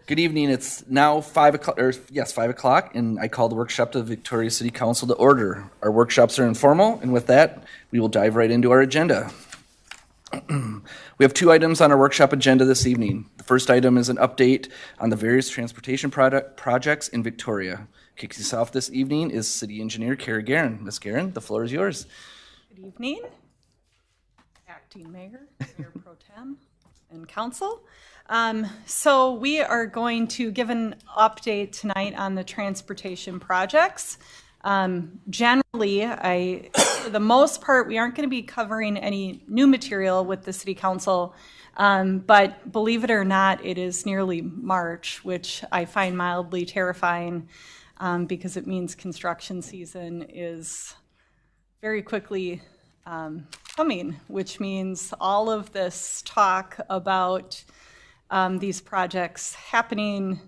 Good evening. It's now 5 o'clock, 5 o'clock, and I call the workshop of the Victoria City Council to order. Our workshops are informal, and with that, we will dive right into our agenda. We have 2 items on our workshop agenda this evening. The first item is an update on the various transportation projects in Victoria. Kicking us off this evening is City Engineer Kara Guerin. Ms. Guerin, the floor is yours. Good evening, Acting Mayor, Mayor Pro Tem, and Council. So we are going to give an update tonight on the transportation projects. Generally, for the most part, we aren't going to be covering any new material with the City Council, but believe it or not, it is nearly March, which I find mildly terrifying because it means construction season is very quickly coming, which means all of this talk about these projects happening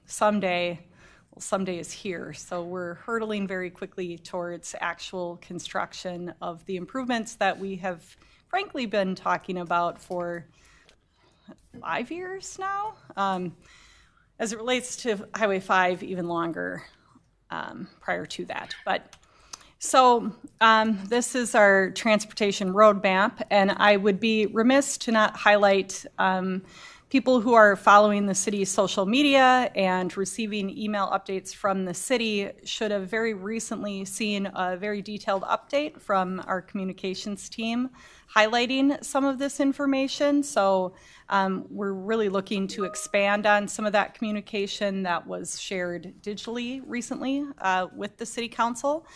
someday is here. So we're hurtling very quickly towards actual construction of the improvements that we have frankly been talking about for 5 years now. As it relates to Highway 5, even longer prior to that. So this is our transportation roadmap, and I would be remiss to not highlight people who are following the city's social media and receiving email updates from the city should have very recently seen a very detailed update from our communications team highlighting some of this information. So we're really looking to expand on some of that communication that was shared digitally recently with the City Council.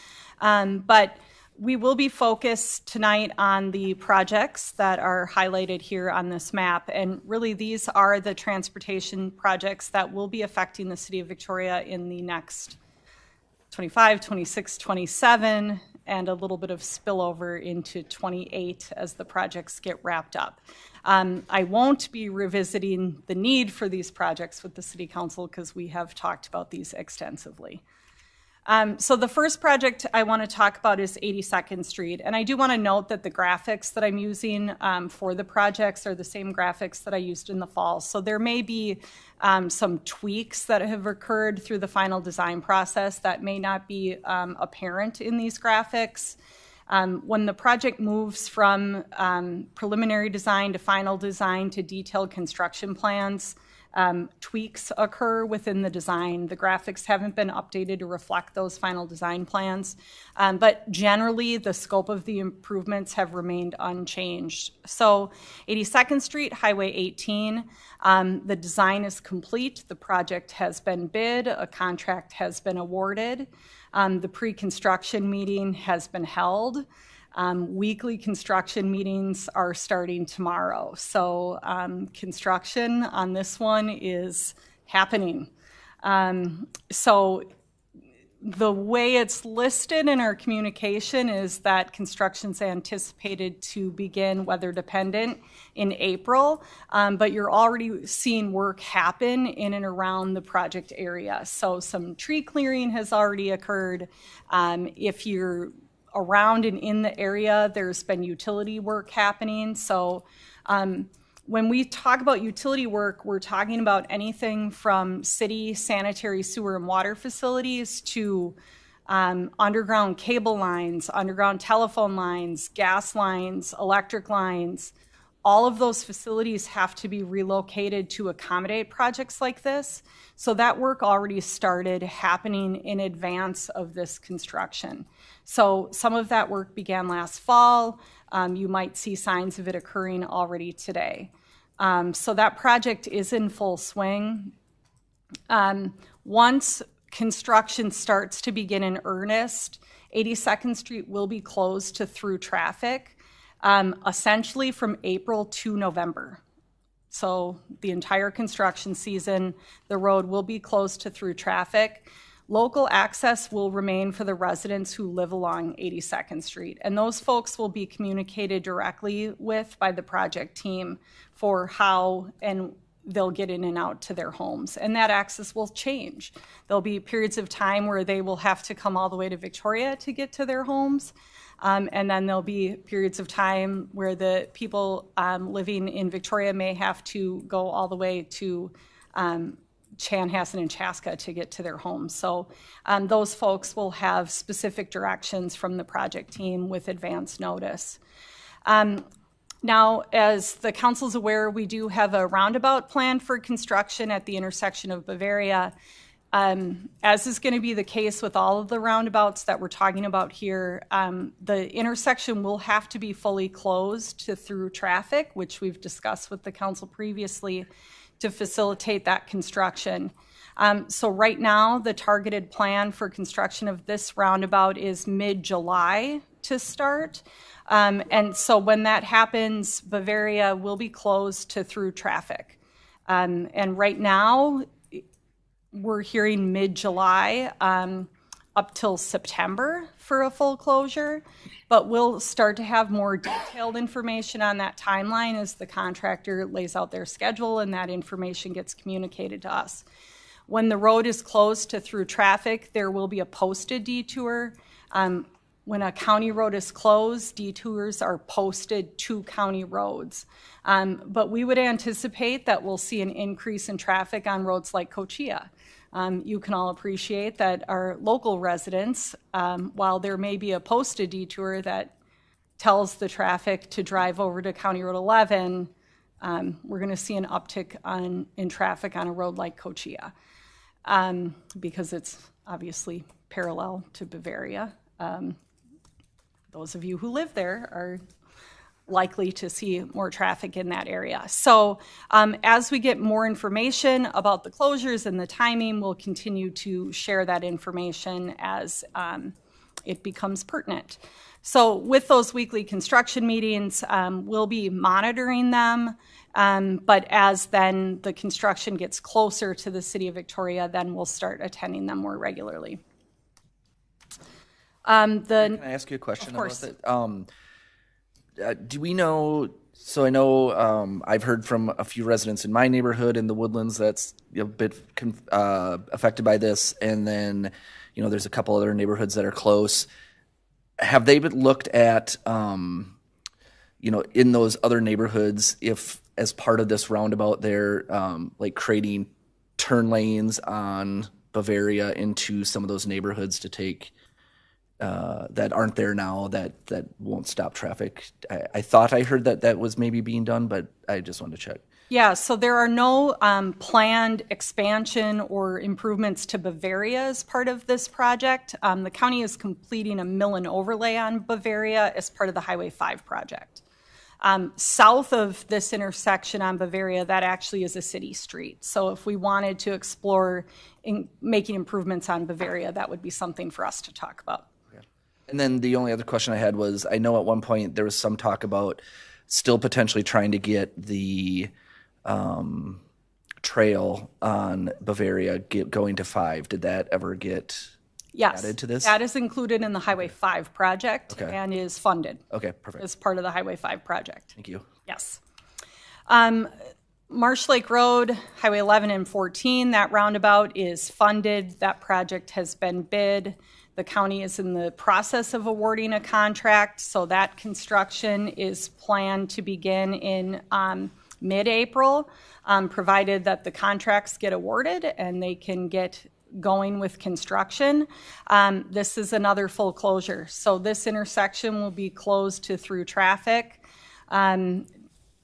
But we will be focused tonight on the projects that are highlighted here on this map. And really, these are the transportation projects that will be affecting the City of Victoria in the next 25, 26, 27, and a little bit of spillover into 28 as the projects get wrapped up. I won't be revisiting the need for these projects with the City Council because we have talked about these extensively. So the first project I want to talk about is 82nd Street. And I do want to note that the graphics that I'm using for the projects are the same graphics that I used in the fall. So there may be some tweaks that have occurred through the final design process that may not be apparent in these graphics. When the project moves from preliminary design to final design to detailed construction plans, tweaks occur within the design. The graphics haven't been updated to reflect those final design plans, but generally the scope of the improvements have remained unchanged. So 82nd Street, Highway 18, the design is complete. The project has been bid. A contract has been awarded. The pre-construction meeting has been held. Weekly construction meetings are starting tomorrow. So construction on this one is happening. So the way it's listed in our communication is that construction's anticipated to begin weather dependent in April, but you're already seeing work happen in and around the project area. So some tree clearing has already occurred. If you're around and in the area, there's been utility work happening. So when we talk about utility work, we're talking about anything from city sanitary sewer and water facilities to underground cable lines, underground telephone lines, gas lines, electric lines. All of those facilities have to be relocated to accommodate projects like this. So that work already started happening in advance of this construction. So some of that work began last fall. You might see signs of it occurring already today. So that project is in full swing. Once construction starts to begin in earnest, 82nd Street will be closed to through traffic, essentially from April to November. So the entire construction season, the road will be closed to through traffic. Local access will remain for the residents who live along 82nd Street, and those folks will be communicated directly with by the project team for how and they'll get in and out to their homes, and that access will change. There'll be periods of time where they will have to come all the way to Victoria to get to their homes, and then there'll be periods of time where the people living in Victoria may have to go all the way to Chanhassen and Chaska to get to their homes. So those folks will have specific directions from the project team with advance notice. Now, as the council's aware, we do have a roundabout plan for construction at the intersection of Bavaria. As is going to be the case with all of the roundabouts that we're talking about here, the intersection will have to be fully closed to through traffic, which we've discussed with the council previously, to facilitate that construction. So right now, the targeted plan for construction of this roundabout is mid-July to start. And so when that happens, Bavaria will be closed to through traffic. And right now, we're hearing mid-July up till September for a full closure, but we'll start to have more detailed information on that timeline as the contractor lays out their schedule and that information gets communicated to us. When the road is closed to through traffic, there will be a posted detour. When a county road is closed, detours are posted to county roads. But we would anticipate that we'll see an increase in traffic on roads like Cochia. You can all appreciate that our local residents, while there may be a posted detour that tells the traffic to drive over to County Road 11, we're going to see an uptick in traffic on a road like Cochia because it's obviously parallel to Bavaria. Those of you who live there are likely to see more traffic in that area. So as we get more information about the closures and the timing, we'll continue to share that information as it becomes pertinent. So with those weekly construction meetings, we'll be monitoring them, but as then the construction gets closer to the city of Victoria, then we'll start attending them more regularly. Can I ask you a question about that? Do we know, so I know I've heard from a few residents in my neighborhood in the Woodlands that's a bit affected by this, and then, there's a couple other neighborhoods that are close. Have they been looked at, in those other neighborhoods, if as part of this roundabout they're like creating turn lanes on Bavaria into some of those neighborhoods to take that aren't there now that won't stop traffic? I thought I heard that was maybe being done, but I just wanted to check. Yeah, so there are no planned expansion or improvements to Bavaria as part of this project. The county is completing a mill and overlay on Bavaria as part of the Highway 5 project. South of this intersection on Bavaria, that actually is a city street. So if we wanted to explore making improvements on Bavaria, that would be something for us to talk about. And then the only other question I had was, I know at one point there was some talk about still potentially trying to get the trail on Bavaria going to 5. Did that ever get added to this? That is included in the Highway 5 project and is funded. Okay, perfect. As part of the Highway 5 project. Thank you. Yes. Marsh Lake Road, Highway 11 and 14, that roundabout is funded. That project has been bid. The county is in the process of awarding a contract, so that construction is planned to begin in mid-April, provided that the contracts get awarded and they can get going with construction. This is another full closure. So this intersection will be closed to through traffic,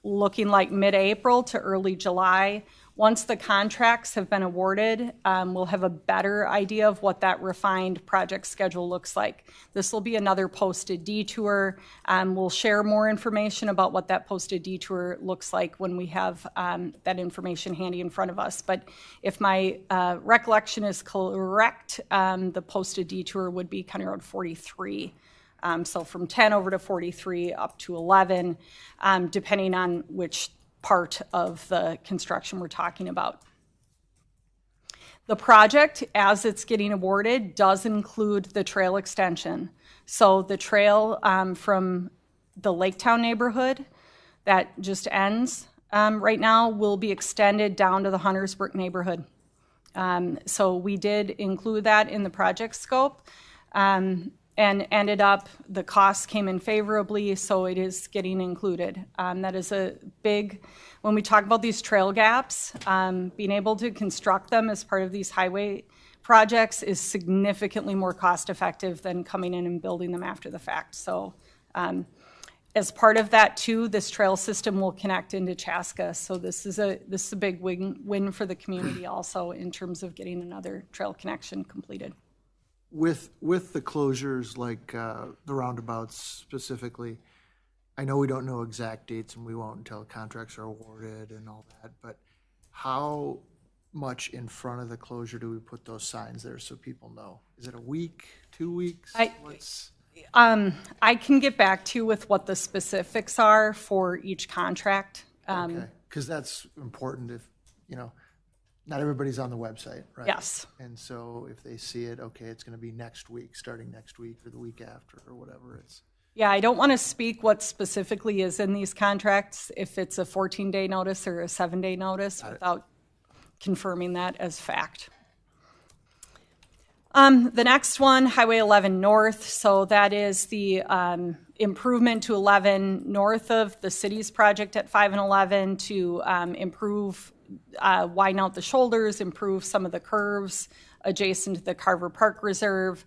looking like mid-April to early July. Once the contracts have been awarded, we'll have a better idea of what that refined project schedule looks like. This will be another posted detour. We'll share more information about what that posted detour looks like when we have that information handy in front of us. But if my recollection is correct, the posted detour would be County Road 43. So from 10 over to 43 up to 11, depending on which part of the construction we're talking about. The project, as it's getting awarded, does include the trail extension. So the trail from the Laketown neighborhood that just ends right now will be extended down to the Huntersbrook neighborhood. So we did include that in the project scope. and ended up, the costs came in favorably, so it is getting included. That is a big, when we talk about these trail gaps, being able to construct them as part of these highway projects is significantly more cost effective than coming in and building them after the fact. So as part of that too, this trail system will connect into Chaska. So this is a big win for the community also in terms of getting another trail connection completed. With the closures, like the roundabouts specifically, I know we don't know exact dates and we won't until contracts are awarded and all that, but how much in front of the closure do we put those signs there so people know? Is it a week, 2 weeks? I can get back to you with what the specifics are for each contract. Okay, because that's important if, not everybody's on the website, right? Yes. And so if they see it, okay, it's going to be next week, starting next week or the week after or whatever it's. Yeah, I don't want to speak what specifically is in these contracts, if it's a 14-day notice or a 7-day notice, without confirming that as fact. The next one, Highway 11 North, so that is the improvement to 11 north of the city's project at 5 and 11 to improve, widen out the shoulders, improve some of the curves adjacent to the Carver Park Reserve.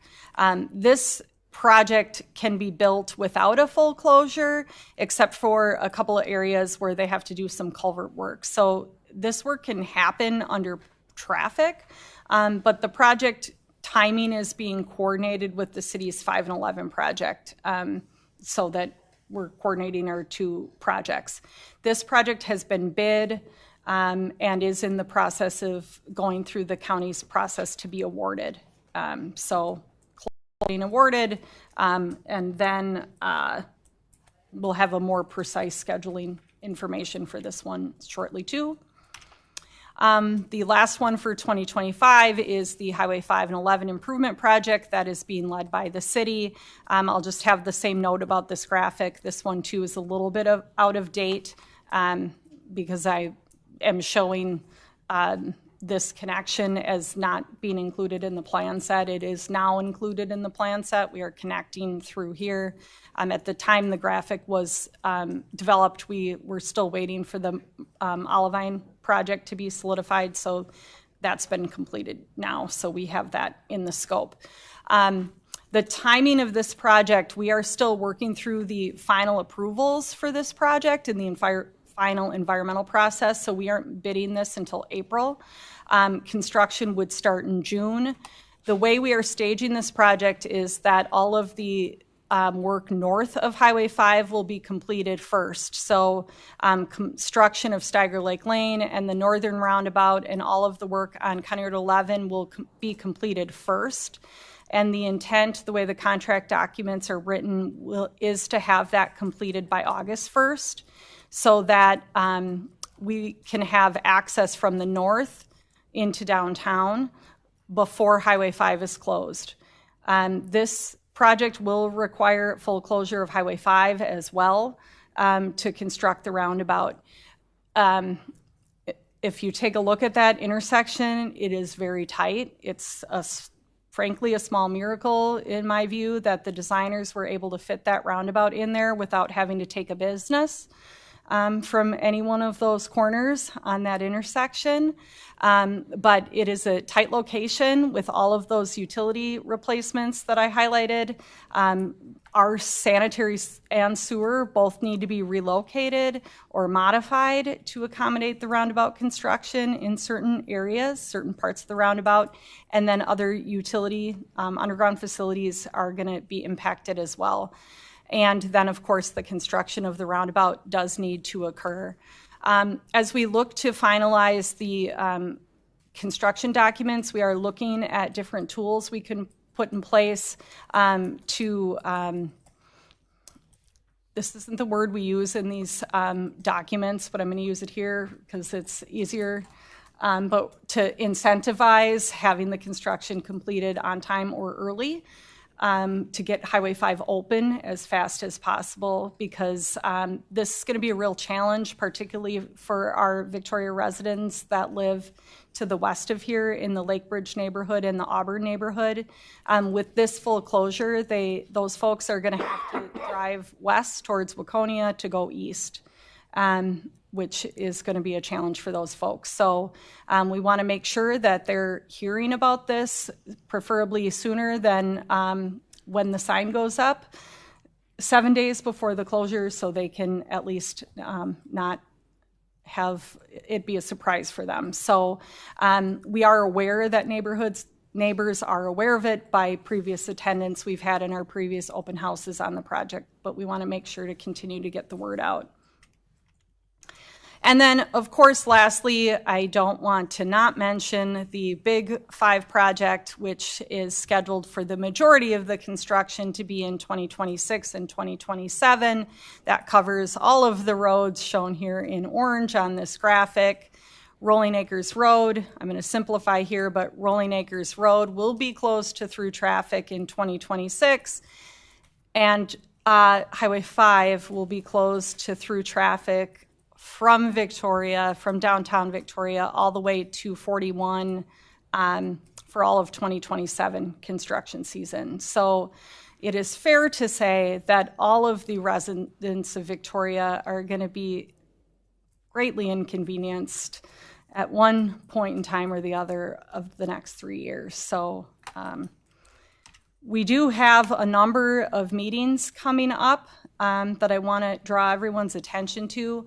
This project can be built without a full closure, except for a couple of areas where they have to do some culvert work. So this work can happen under traffic, but the project timing is being coordinated with the city's 5 and 11 project, so that we're coordinating our two projects. This project has been bid and is in the process of going through the county's process to be awarded. So being awarded, and then we'll have a more precise scheduling information for this one shortly too. The last one for 2025 is the Highway 5 and 11 improvement project that is being led by the city. I'll just have the same note about this graphic. This one too is a little bit out of date because I am showing this connection as not being included in the plan set. It is now included in the plan set. We are connecting through here. At the time the graphic was developed, we were still waiting for the Olivine project to be solidified, so that's been completed now, so we have that in the scope. The timing of this project, we are still working through the final approvals for this project and the final environmental process, so we aren't bidding this until April. Construction would start in June. The way we are staging this project is that all of the work north of Highway 5 will be completed first. So construction of Steiger Lake Lane and the northern roundabout and all of the work on County Road 11 will be completed first. And the intent, the way the contract documents are written, is to have that completed by August 1st so that we can have access from the north into downtown before Highway 5 is closed. This project will require full closure of Highway 5 as well to construct the roundabout. If you take a look at that intersection, it is very tight. It's frankly a small miracle in my view that the designers were able to fit that roundabout in there without having to take a business from any one of those corners on that intersection. But it is a tight location with all of those utility replacements that I highlighted. Our sanitary and sewer both need to be relocated or modified to accommodate the roundabout construction in certain areas, certain parts of the roundabout, and then other utility underground facilities are going to be impacted as well. And then, of course, the construction of the roundabout does need to occur. As we look to finalize the construction documents, we are looking at different tools we can put in place to, this isn't the word we use in these documents, but I'm going to use it here because it's easier, but to incentivize having the construction completed on time or early. to get Highway 5 open as fast as possible, because this is going to be a real challenge, particularly for our Victoria residents that live to the west of here in the Lake Bridge neighborhood and the Auburn neighborhood. With this full closure, those folks are going to have to drive west towards Waconia to go east, which is going to be a challenge for those folks. So we want to make sure that they're hearing about this, preferably sooner than when the sign goes up, 7 days before the closure, so they can at least not have it be a surprise for them. So we are aware that neighbors are aware of it by previous attendance we've had in our previous open houses on the project, but we want to make sure to continue to get the word out. And then, of course, lastly, I don't want to not mention the Big 5 project, which is scheduled for the majority of the construction to be in 2026 and 2027. That covers all of the roads shown here in orange on this graphic. Rolling Acres Road, I'm going to simplify here, but Rolling Acres Road will be closed to through traffic in 2026, and Highway 5 will be closed to through traffic from Victoria, from downtown Victoria, all the way to 41 for all of 2027 construction season. So it is fair to say that all of the residents of Victoria are going to be greatly inconvenienced at one point in time or the other of the next 3 years. So we do have a number of meetings coming up that I want to draw everyone's attention to.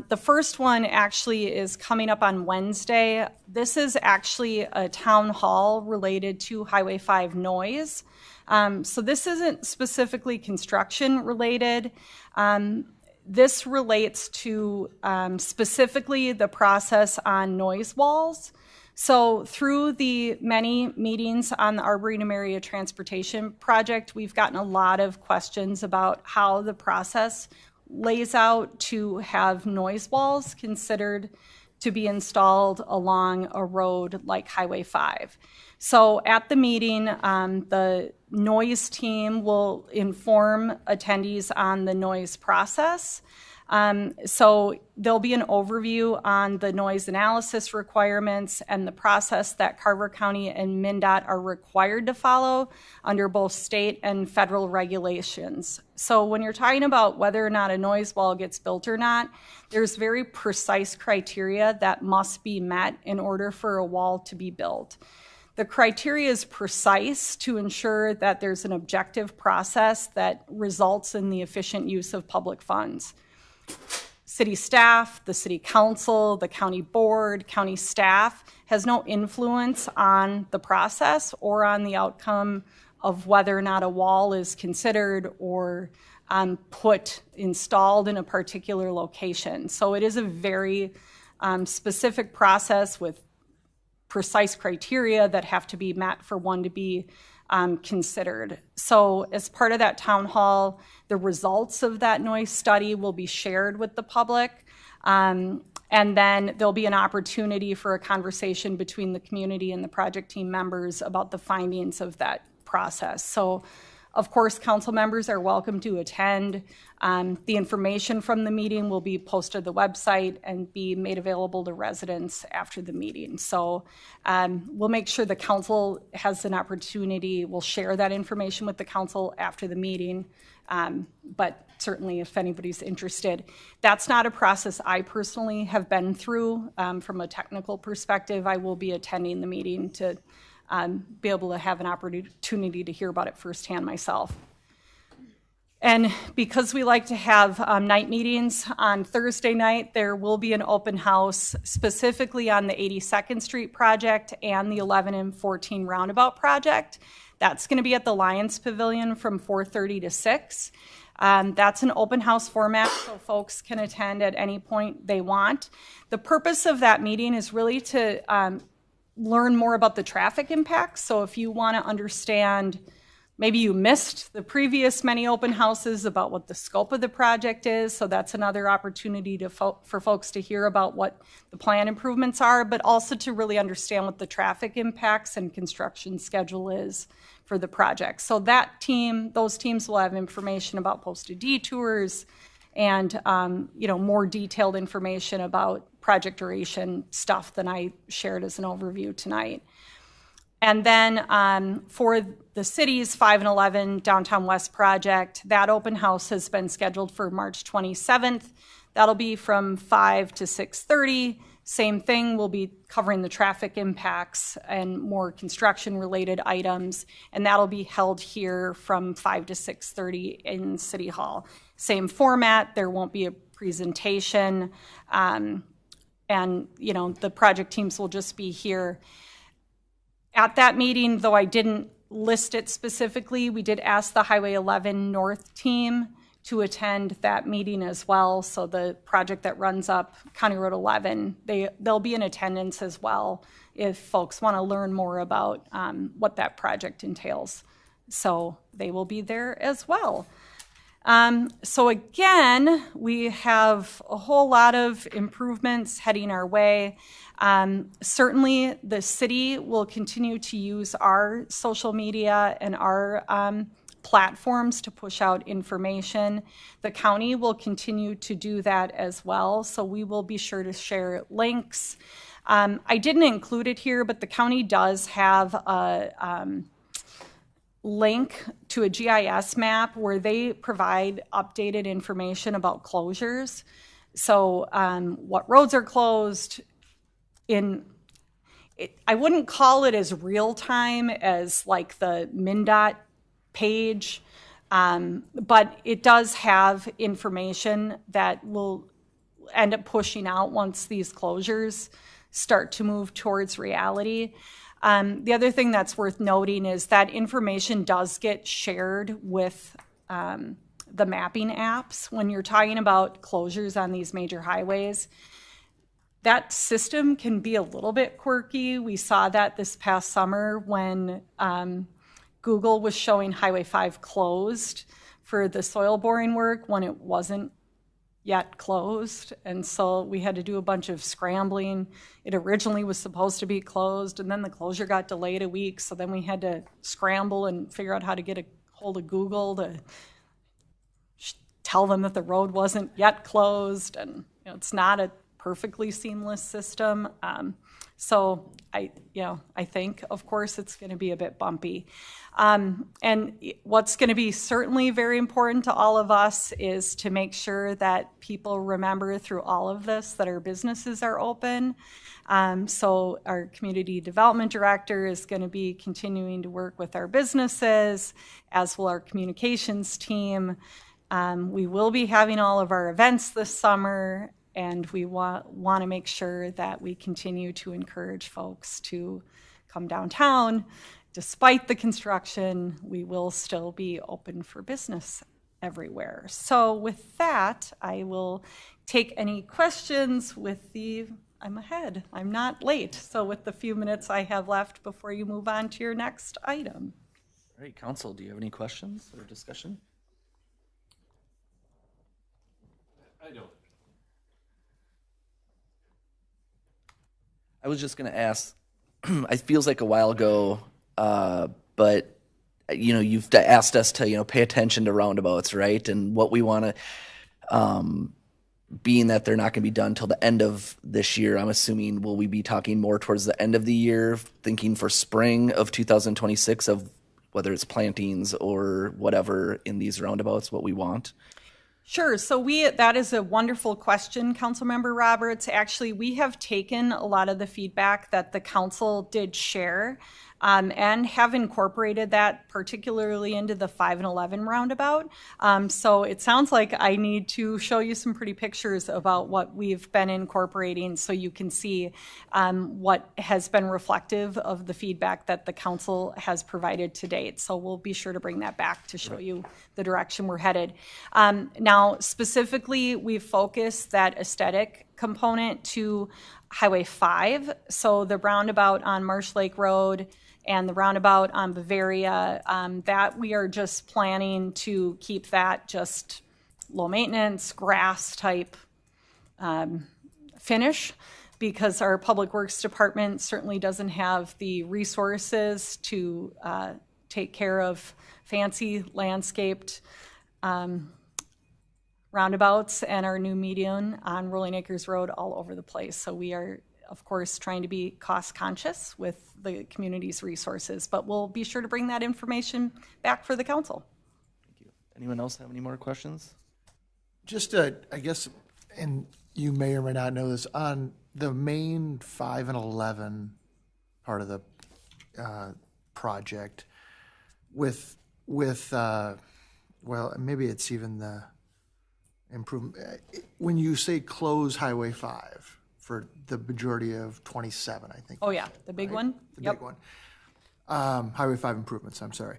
The first one actually is coming up on Wednesday. This is actually a town hall related to Highway 5 noise. So this isn't specifically construction related. This relates to specifically the process on noise walls. So through the many meetings on the Arboretum Area Transportation Project, we've gotten a lot of questions about how the process lays out to have noise walls considered to be installed along a road like Highway 5. So at the meeting, the noise team will inform attendees on the noise process. So there'll be an overview on the noise analysis requirements and the process that Carver County and MnDOT are required to follow under both state and federal regulations. So when you're talking about whether or not a noise wall gets built or not, there's very precise criteria that must be met in order for a wall to be built. The criteria is precise to ensure that there's an objective process that results in the efficient use of public funds. City staff, the city council, the county board, county staff has no influence on the process or on the outcome of whether or not a wall is considered or installed in a particular location. So it is a very specific process with precise criteria that have to be met for one to be considered. So as part of that town hall, the results of that noise study will be shared with the public. And then there'll be an opportunity for a conversation between the community and the project team members about the findings of that process. So of course, council members are welcome to attend. The information from the meeting will be posted to the website and be made available to residents after the meeting. So we'll make sure the council has an opportunity. We'll share that information with the council after the meeting. But certainly if anybody's interested, that's not a process I personally have been through. From a technical perspective, I will be attending the meeting to be able to have an opportunity to hear about it firsthand myself. And because we like to have night meetings, on Thursday night there will be an open house specifically on the 82nd Street project and the 11 and 14 roundabout project. That's going to be at the Lions Pavilion from 4:30 to 6. That's an open house format, so folks can attend at any point they want. The purpose of that meeting is really to learn more about the traffic impacts. So if you want to understand, maybe you missed the previous many open houses about what the scope of the project is, so that's another opportunity for folks to hear about what the plan improvements are, but also to really understand what the traffic impacts and construction schedule is for the project. So those teams will have information about posted detours and more detailed information about project duration stuff than I shared as an overview tonight. And then for the city's 5 and 11 Downtown West project, that open house has been scheduled for March 27th. That'll be from 5 to 6:30. Same thing, we'll be covering the traffic impacts and more construction-related items, and that'll be held here from 5 to 6:30 in City Hall. Same format, there won't be a presentation, and the project teams will just be here. At that meeting, though I didn't list it specifically, we did ask the Highway 11 North team to attend that meeting as well. So the project that runs up County Road 11, they'll be in attendance as well if folks want to learn more about what that project entails. So they will be there as well. So again, we have a whole lot of improvements heading our way. Certainly the city will continue to use our social media and our platforms to push out information. The county will continue to do that as well, so we will be sure to share links. I didn't include it here, but the county does have a link to a GIS map where they provide updated information about closures. So what roads are closed I wouldn't call it as real time as like the MnDOT page, but it does have information that will end up pushing out once these closures start to move towards reality. The other thing that's worth noting is that information does get shared with the mapping apps. When you're talking about closures on these major highways, that system can be a little bit quirky. We saw that this past summer when Google was showing Highway 5 closed for the soil boring work when it wasn't yet closed, and so we had to do a bunch of scrambling. It originally was supposed to be closed, and then the closure got delayed a week, so then we had to scramble and figure out how to get a hold of Google to tell them that the road wasn't yet closed, and it's not a perfectly seamless system. So I think, of course, it's going to be a bit bumpy. And what's going to be certainly very important to all of us is to make sure that people remember through all of this that our businesses are open. So our community development director is going to be continuing to work with our businesses, as will our communications team. We will be having all of our events this summer, and we want to make sure that we continue to encourage folks to come downtown. Despite the construction, we will still be open for business everywhere. So with that, I will take any questions I'm ahead, I'm not late. So with the few minutes I have left before you move on to your next item. All right, Council, do you have any questions or discussion? I don't. I was just going to ask, it feels like a while ago, but you've asked us to pay attention to roundabouts, right? And what we want to, being that they're not going to be done till the end of this year, I'm assuming will we be talking more towards the end of the year, thinking for spring of 2026 of whether it's plantings or whatever in these roundabouts, what we want? Sure. So that is a wonderful question, Councilmember Roberts. Actually, we have taken a lot of the feedback that the council did share and have incorporated that particularly into the 5 and 11 roundabout. So it sounds like I need to show you some pretty pictures about what we've been incorporating so you can see what has been reflective of the feedback that the council has provided to date. So we'll be sure to bring that back to show you the direction we're headed. Now, specifically, we've focused that aesthetic component to Highway 5. So the roundabout on Marsh Lake Road and the roundabout on Bavaria, that we are just planning to keep that just low maintenance, grass type finish, because our Public Works Department certainly doesn't have the resources to take care of fancy landscaped roundabouts and our new median on Rolling Acres Road all over the place. So we are, of course, trying to be cost conscious with the community's resources, but we'll be sure to bring that information back for the council. Thank you. Anyone else have any more questions? Just, I guess, and you may or may not know this, on the main 5 and 11 part of the project with well, maybe it's even the improvement. When you say close Highway 5 for the majority of 27, I think. Oh, yeah, the big one? The Yep. big one. Highway 5 improvements, I'm sorry.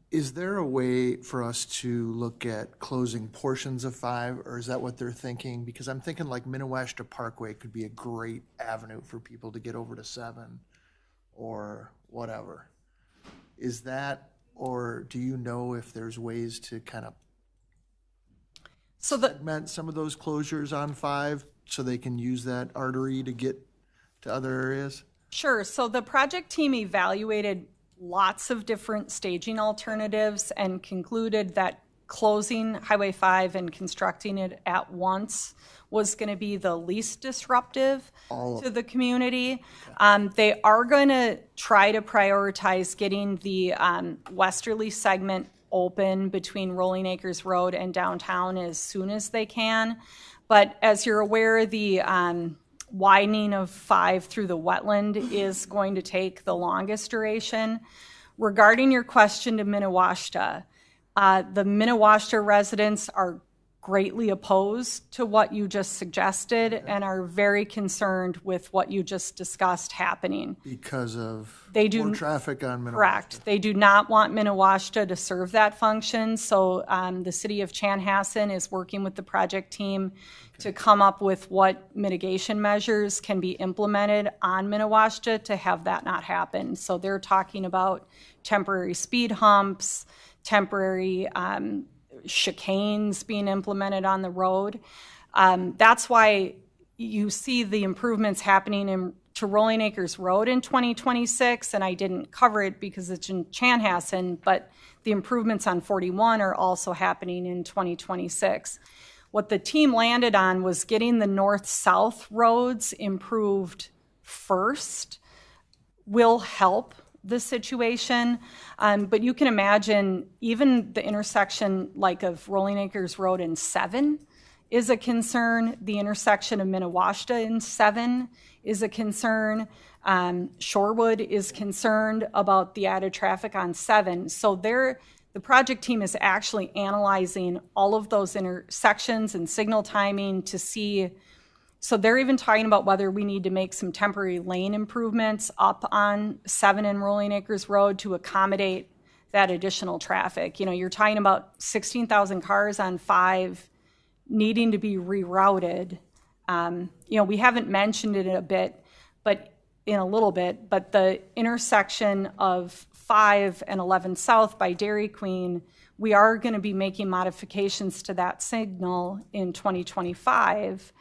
Is there a way for us to look at closing portions of 5, or is that what they're thinking? Because I'm thinking like Minnewaska Parkway could be a great avenue for people to get over to 7 or whatever. Is that, or do you know if there's ways to kind of segment some of those closures on 5 so they can use that artery to get to other areas? Sure. So the project team evaluated lots of different staging alternatives and concluded that closing Highway 5 and constructing it at once was going to be the least disruptive to the community. They are going to try to prioritize getting the westerly segment open between Rolling Acres Road and downtown as soon as they can. But as you're aware, the widening of 5 through the wetland is going to take the longest duration. Regarding your question to Minnewaska, the Minnewaska residents are greatly opposed to what you just suggested and are very concerned with what you just discussed happening. Because of more traffic on Minnewaska. Correct. They do not want Minnewaska to serve that function, so the city of Chanhassen is working with the project team to come up with what mitigation measures can be implemented on Minnewaska to have that not happen. So they're talking about temporary speed humps, temporary chicanes being implemented on the road. That's why you see the improvements happening to Rolling Acres Road in 2026, and I didn't cover it because it's in Chanhassen, but the improvements on 41 are also happening in 2026. What the team landed on was getting the north-south roads improved first will help the situation. But you can imagine even the intersection like of Rolling Acres Road in 7 is a concern. The intersection of Minnewaska in 7 is a concern. Shorewood is concerned about the added traffic on 7. So the project team is actually analyzing all of those intersections and signal timing to see. So they're even talking about whether we need to make some temporary lane improvements up on 7 and Rolling Acres Road to accommodate that additional traffic. You know, you're talking about 16,000 cars on 5 needing to be rerouted. We haven't mentioned it in a little bit, but the intersection of 5 and 11 South by Dairy Queen, we are going to be making modifications to that signal in 2025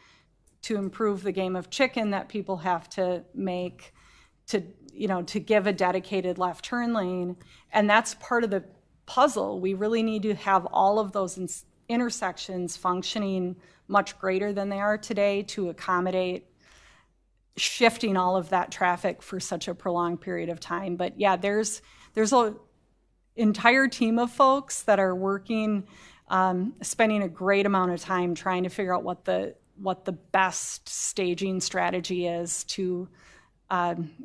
to improve the game of chicken that people have to make to give a dedicated left turn lane. And that's part of the puzzle. We really need to have all of those intersections functioning much greater than they are today to accommodate shifting all of that traffic for such a prolonged period of time. But yeah, there's an entire team of folks that are working, spending a great amount of time trying to figure out what the best staging strategy is to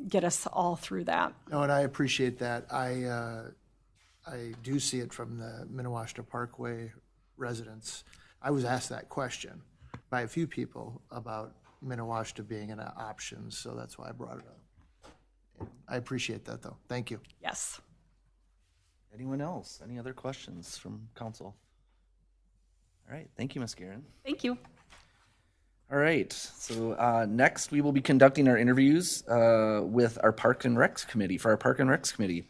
get us all through that. No, and I appreciate that. I do see it from the Minnewaska Parkway residents. I was asked that question by a few people about Minnewaska being an option, so that's why I brought it up. I appreciate that, though. Thank you. Yes. Anyone else? Any other questions from council? All right. Thank you, Ms. Guerin. Thank you. All right. So next we will be conducting our interviews with our Park and Recs Committee, for our Park and Recs Committee.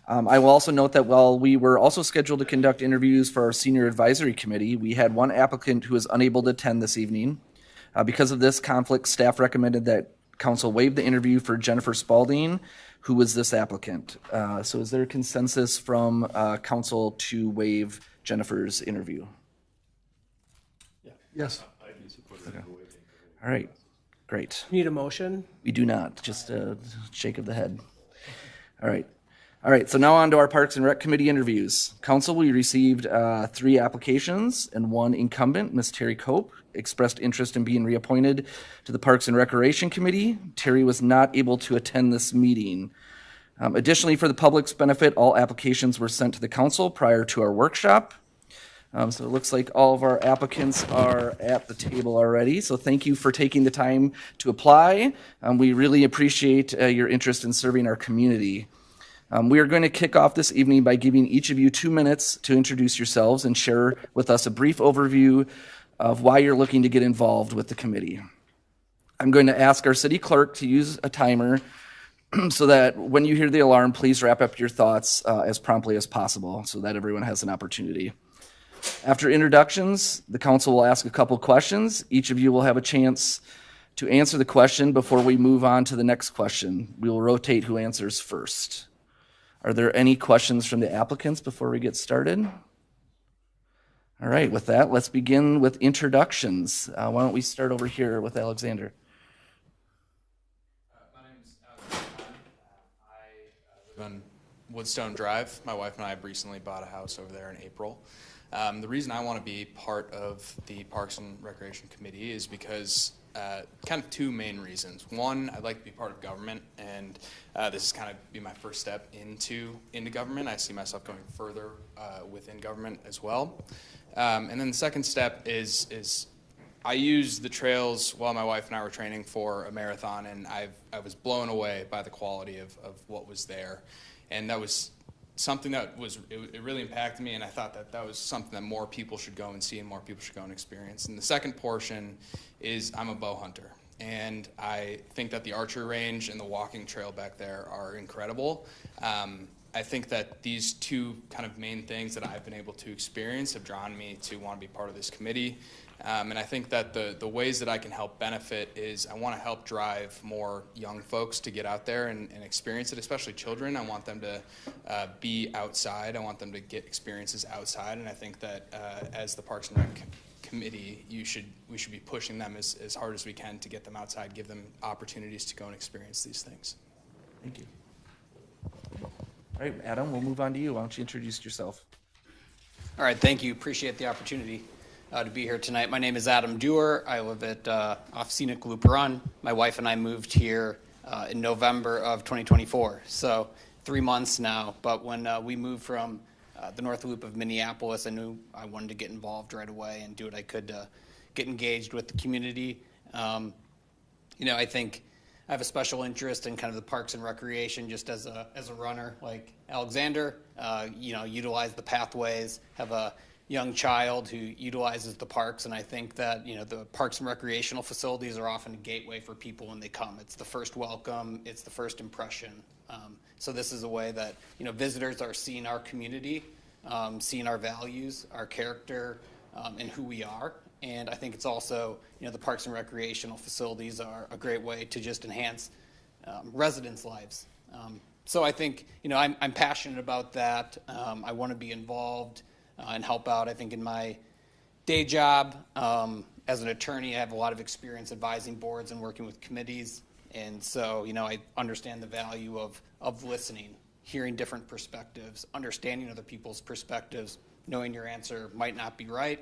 I will also note that while we were also scheduled to conduct interviews for our Senior Advisory Committee, we had one applicant who was unable to attend this evening. Because of this conflict, staff recommended that council waive the interview for Jennifer Spalding, who was this applicant. So is there a consensus from council to waive Jennifer's interview? Yes. I'd be supportive of waiving. All right, great. Need a motion? We do not, just a shake of the head. All right. All right, so now on to our Parks and Rec Committee interviews. Council, we received 3 applications and 1 incumbent. Ms. Terry Cope expressed interest in being reappointed to the Parks and Recreation Committee. Terry was not able to attend this meeting. Additionally, for the public's benefit, all applications were sent to the council prior to our workshop. So it looks like all of our applicants are at the table already. So thank you for taking the time to apply. We really appreciate your interest in serving our community. We are going to kick off this evening by giving each of you 2 minutes to introduce yourselves and share with us a brief overview of why you're looking to get involved with the committee. I'm going to ask our city clerk to use a timer so that when you hear the alarm, please wrap up your thoughts as promptly as possible so that everyone has an opportunity. After introductions, the council will ask a couple questions. Each of you will have a chance to answer the question before we move on to the next question. We will rotate who answers first. Are there any questions from the applicants before we get started? All right, with that, let's begin with introductions. Why don't we start over here with Alexander? My name is Alexander. I live on Woodstone Drive. My wife and I have recently bought a house over there in April. The reason I want to be part of the Parks and Recreation Committee is because kind of 2 main reasons. One, I'd like to be part of government, and this is kind of be my first step into government. I see myself going further within government as well. And then the second step is I used the trails while my wife and I were training for a marathon, and I was blown away by the quality of what was there. And that was something that it really impacted me, and I thought that was something that more people should go and see and more people should go and experience. And the second portion is I'm a bow hunter, and I think that the archery range and the walking trail back there are incredible. I think that these 2 kind of main things that I've been able to experience have drawn me to want to be part of this committee. And I think that the ways that I can help benefit is I want to help drive more young folks to get out there and experience it, especially children. I want them to be outside. I want them to get experiences outside. And I think that as the Parks and Rec Committee, we should be pushing them as hard as we can to get them outside, give them opportunities to go and experience these things. Thank you. All right, Adam, we'll move on to you. Why don't you introduce yourself? All right, thank you. Appreciate the opportunity to be here tonight. My name is Adam Dewar. I live at off Scenic Loop Run. My wife and I moved here in November of 2024, so 3 months now. But when we moved from the North Loop of Minneapolis, I knew I wanted to get involved right away and do what I could to get engaged with the community. I think I have a special interest in kind of the parks and recreation just as a runner like Alexander, utilize the pathways, have a young child who utilizes the parks, and I think that, the parks and recreational facilities are often a gateway for people when they come. It's the first welcome, it's the first impression. So this is a way that, visitors are seeing our community, seeing our values, our character, and who we are. And I think it's also, the parks and recreational facilities are a great way to just enhance residents' lives. So I think, I'm passionate about that. I want to be involved and help out. I think in my day job as an attorney, I have a lot of experience advising boards and working with committees. And so, I understand the value of listening, hearing different perspectives, understanding other people's perspectives, knowing your answer might not be right,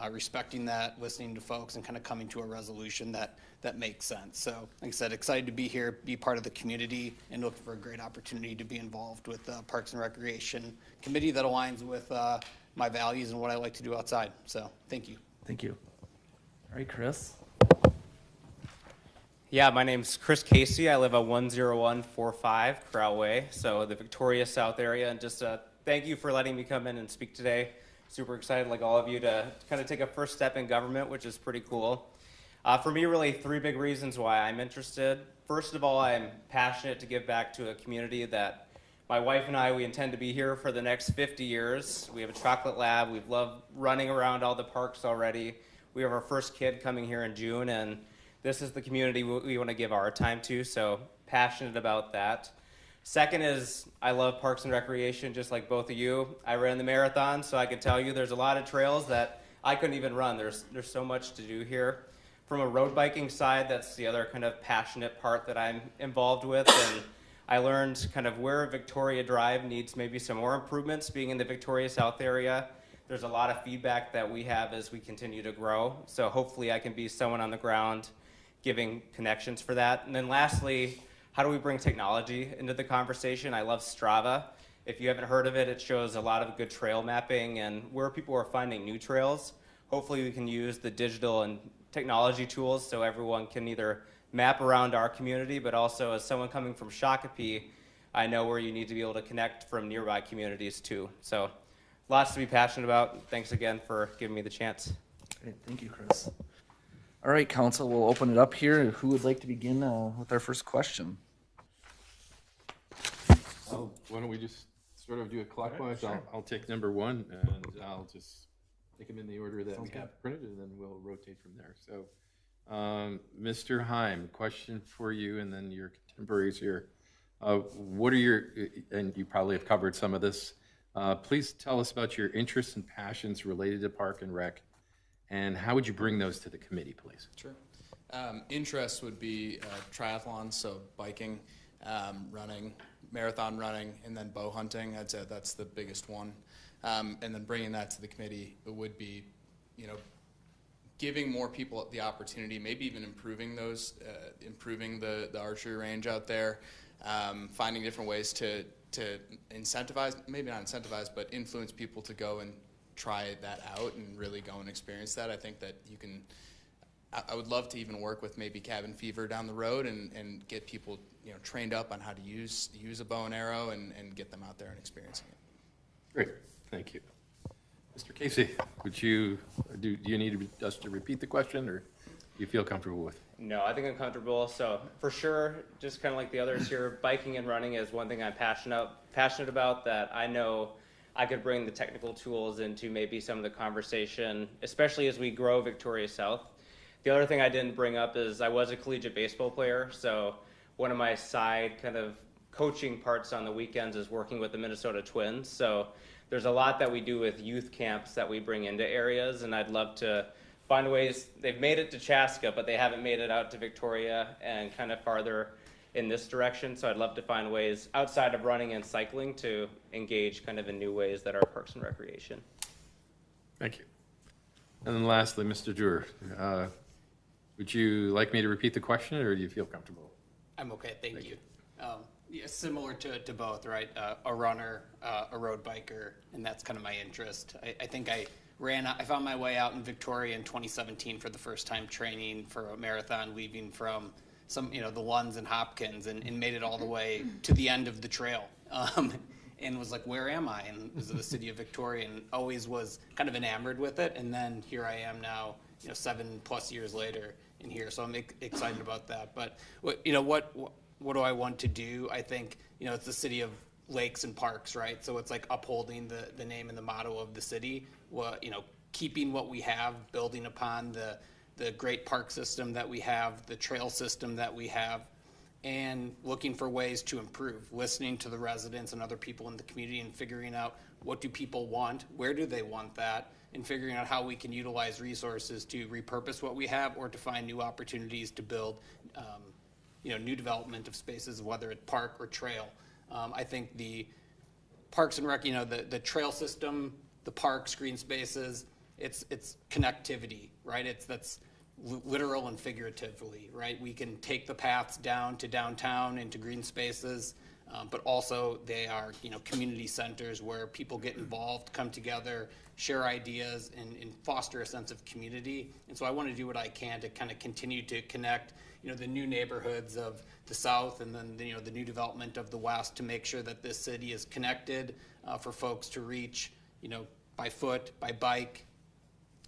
respecting that, listening to folks, and kind of coming to a resolution that makes sense. So, like I said, excited to be here, be part of the community, and looking for a great opportunity to be involved with the Parks and Recreation Committee that aligns with my values and what I like to do outside. So, thank you. Thank you. All right, Chris. Yeah, my name's Chris Casey. I live at 10145 Corral Way, so the Victoria South area. And just thank you for letting me come in and speak today. Super excited, like all of you, to kind of take a first step in government, which is pretty cool. For me, really 3 big reasons why I'm interested. First of all, I'm passionate to give back to a community that my wife and I, we intend to be here for the next 50 years. We have a chocolate lab. We've loved running around all the parks already. We have our first kid coming here in June, and this is the community we want to give our time to, so passionate about that. Second is I love Parks and Recreation, just like both of you. I ran the marathon, so I can tell you there's a lot of trails that I couldn't even run. There's so much to do here. From a road biking side, that's the other kind of passionate part that I'm involved with. And I learned kind of where Victoria Drive needs maybe some more improvements, being in the Victoria South area. There's a lot of feedback that we have as we continue to grow. So hopefully I can be someone on the ground giving connections for that. And then lastly, how do we bring technology into the conversation? I love Strava. If you haven't heard of it, it shows a lot of good trail mapping and where people are finding new trails. Hopefully we can use the digital and technology tools so everyone can either map around our community, but also as someone coming from Shakopee, I know where you need to be able to connect from nearby communities too. So lots to be passionate about. Thanks again for giving me the chance. Great, thank you, Chris. All right, council, we'll open it up here. Who would like to begin with our first question? Why don't we just sort of do it clockwise? I'll take number one, and I'll just take them in the order that we have printed, and then we'll rotate from there. So, Mr. Heim, question for you, and then your contemporaries here. What are your, and you probably have covered some of this, please tell us about your interests and passions related to Park and Rec, and how would you bring those to the committee, please? Sure. Interests would be triathlon, so biking, running, marathon running, and then bow hunting. I'd say that's the biggest one. And then bringing that to the committee would be, giving more people the opportunity, maybe even improving those, improving the archery range out there, finding different ways to incentivize, maybe not incentivize, but influence people to go and try that out and really go and experience that. I think that you can, I would love to even work with maybe Cabin Fever down the road and get people trained up on how to use a bow and arrow and get them out there and experiencing it. Great, thank you. Mr. Casey, do you need us to repeat the question, or do you feel comfortable with it? No, I think I'm comfortable. So for sure, just kind of like the others here, biking and running is one thing I'm passionate about that I know I could bring the technical tools into maybe some of the conversation, especially as we grow Victoria South. The other thing I didn't bring up is I was a collegiate baseball player, so one of my side kind of coaching parts on the weekends is working with the Minnesota Twins. So there's a lot that we do with youth camps that we bring into areas, and I'd love to find ways. They've made it to Chaska, but they haven't made it out to Victoria and kind of farther in this direction. So I'd love to find ways outside of running and cycling to engage kind of in new ways that are Parks and Recreation. Thank you. And then lastly, Mr. Dewar, would you like me to repeat the question, or do you feel comfortable? I'm okay, thank you. Yeah, similar to both, right? A runner, a road biker, and that's kind of my interest. I think I found my way out in Victoria in 2017 for the first time training for a marathon, leaving from the Lunds and Hopkins, and made it all the way to the end of the trail. And was like, where am I? And it was the city of Victoria, and always was kind of enamored with it. And then here I am now, 7+ years later in here. So I'm excited about that. But what do I want to do? I think, it's the city of lakes and parks, right? So it's like upholding the name and the motto of the city, keeping what we have, building upon the great park system that we have, the trail system that we have, and looking for ways to improve, listening to the residents and other people in the community and figuring out what do people want, where do they want that, and figuring out how we can utilize resources to repurpose what we have or to find new opportunities to build new development of spaces, whether it's park or trail. I think the Parks and Rec, the trail system, the parks, green spaces, it's connectivity, right? That's literal and figuratively, right? We can take the paths down to downtown into green spaces, but also they are, community centers where people get involved, come together, share ideas, and foster a sense of community. And so I want to do what I can to kind of continue to connect, the new neighborhoods of the South and then, the new development of the West to make sure that this city is connected for folks to reach, by foot, by bike,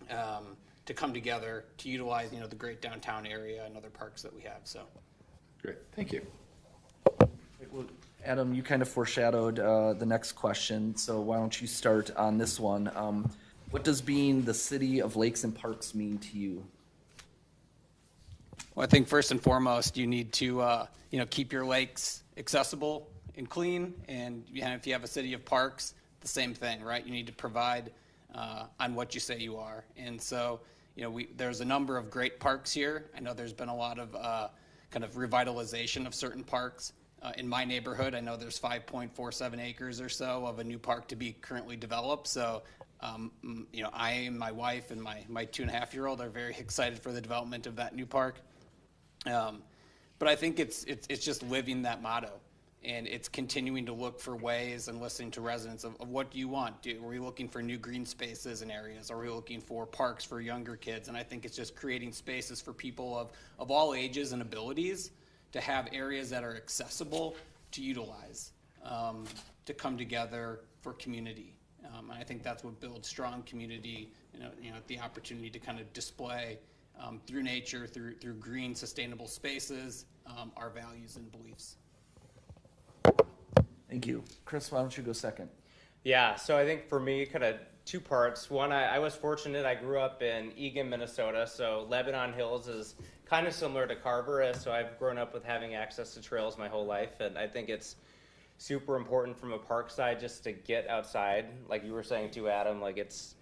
to come together to utilize, the great downtown area and other parks that we have. So, great, thank you. Well, Adam, you kind of foreshadowed the next question, so why don't you start on this one? What does being the city of lakes and parks mean to you? Well, I think first and foremost, you need to, keep your lakes accessible, and clean. And if you have a city of parks, the same thing, right? You need to provide on what you say you are. And so, there's a number of great parks here. I know there's been a lot of kind of revitalization of certain parks. In my neighborhood, I know there's 5.47 acres or so of a new park to be currently developed. So, I and my wife and my 2.5-year-old are very excited for the development of that new park. But I think it's just living that motto, and it's continuing to look for ways and listening to residents of what do you want? Are we looking for new green spaces in areas? Are we looking for parks for younger kids? And I think it's just creating spaces for people of all ages and abilities to have areas that are accessible to utilize, to come together for community. And I think that's what builds strong community, the opportunity to kind of display through nature, through green, sustainable spaces, our values and beliefs. Thank you. Chris, why don't you go second? Yeah, so I think for me, kind of two parts. One, I was fortunate. I grew up in Eagan, Minnesota, so Lebanon Hills is kind of similar to Carver, so I've grown up with having access to trails my whole life, and I think it's super important from a park side just to get outside, like you were saying too, Adam. Like it's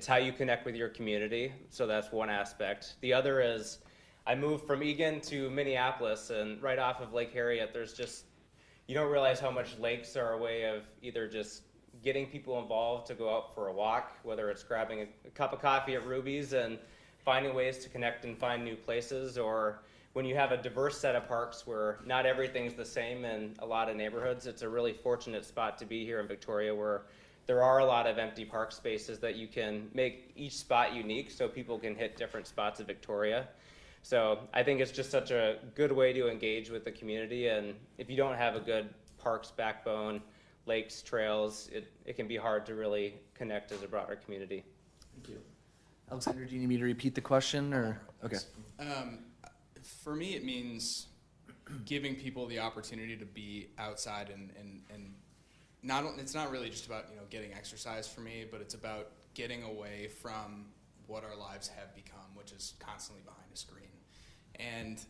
how you connect with your community, so that's one aspect. The other is I moved from Eagan to Minneapolis, and right off of Lake Harriet, there's just, you don't realize how much lakes are a way of either just getting people involved to go out for a walk, whether it's grabbing a cup of coffee at Ruby's and finding ways to connect and find new places, or when you have a diverse set of parks where not everything's the same in a lot of neighborhoods. It's a really fortunate spot to be here in Victoria, where there are a lot of empty park spaces that you can make each spot unique so people can hit different spots of Victoria. So I think it's just such a good way to engage with the community, and if you don't have a good parks backbone, lakes, trails, it can be hard to really connect as a broader community. Thank you. Alexander, do you need me to repeat the question, or? Okay. For me, it means giving people the opportunity to be outside and it's not really just about getting exercise for me, but it's about getting away from what our lives have become, which is constantly behind a screen, and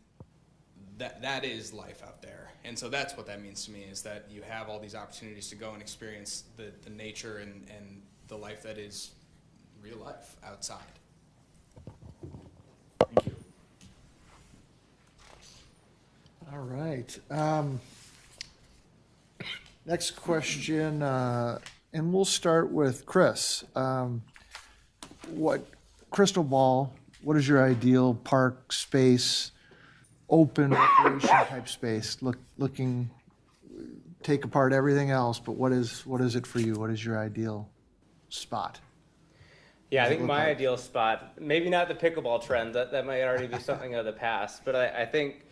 that is life out there. And so that's what that means to me, is that you have all these opportunities to go and experience the nature and the life that is real life outside. Thank you. All right. Next question, and we'll start with Chris. What crystal ball? What is your ideal park space, open recreation type space? Looking, take apart everything else, but what is it for you? What is your ideal spot? Yeah, I think my ideal spot, maybe not the pickleball trend, that might already be something of the past, but I think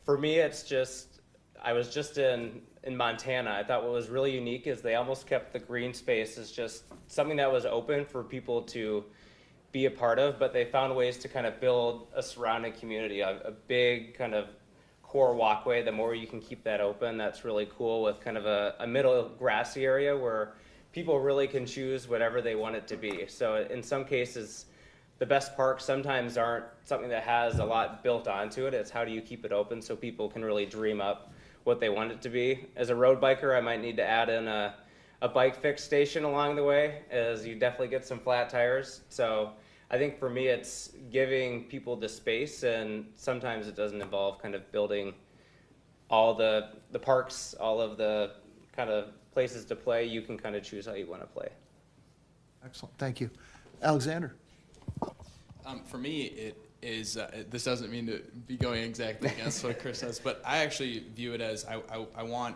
for me it's just, I was just in Montana. I thought what was really unique is they almost kept the green space as just something that was open for people to be a part of, but they found ways to kind of build a surrounding community, a big kind of core walkway. The more you can keep that open, that's really cool, with kind of a middle grassy area where people really can choose whatever they want it to be. So in some cases, the best parks sometimes aren't something that has a lot built onto it. It's how do you keep it open so people can really dream up what they want it to be. As a road biker, I might need to add in a bike fix station along the way, as you definitely get some flat tires. So I think for me, it's giving people the space, and sometimes it doesn't involve kind of building all the parks, all of the kind of places to play. You can kind of choose how you want to play. Excellent, thank you. Alexander? For me, it is, this doesn't mean to be going exactly against what Chris says, but I actually view it as I want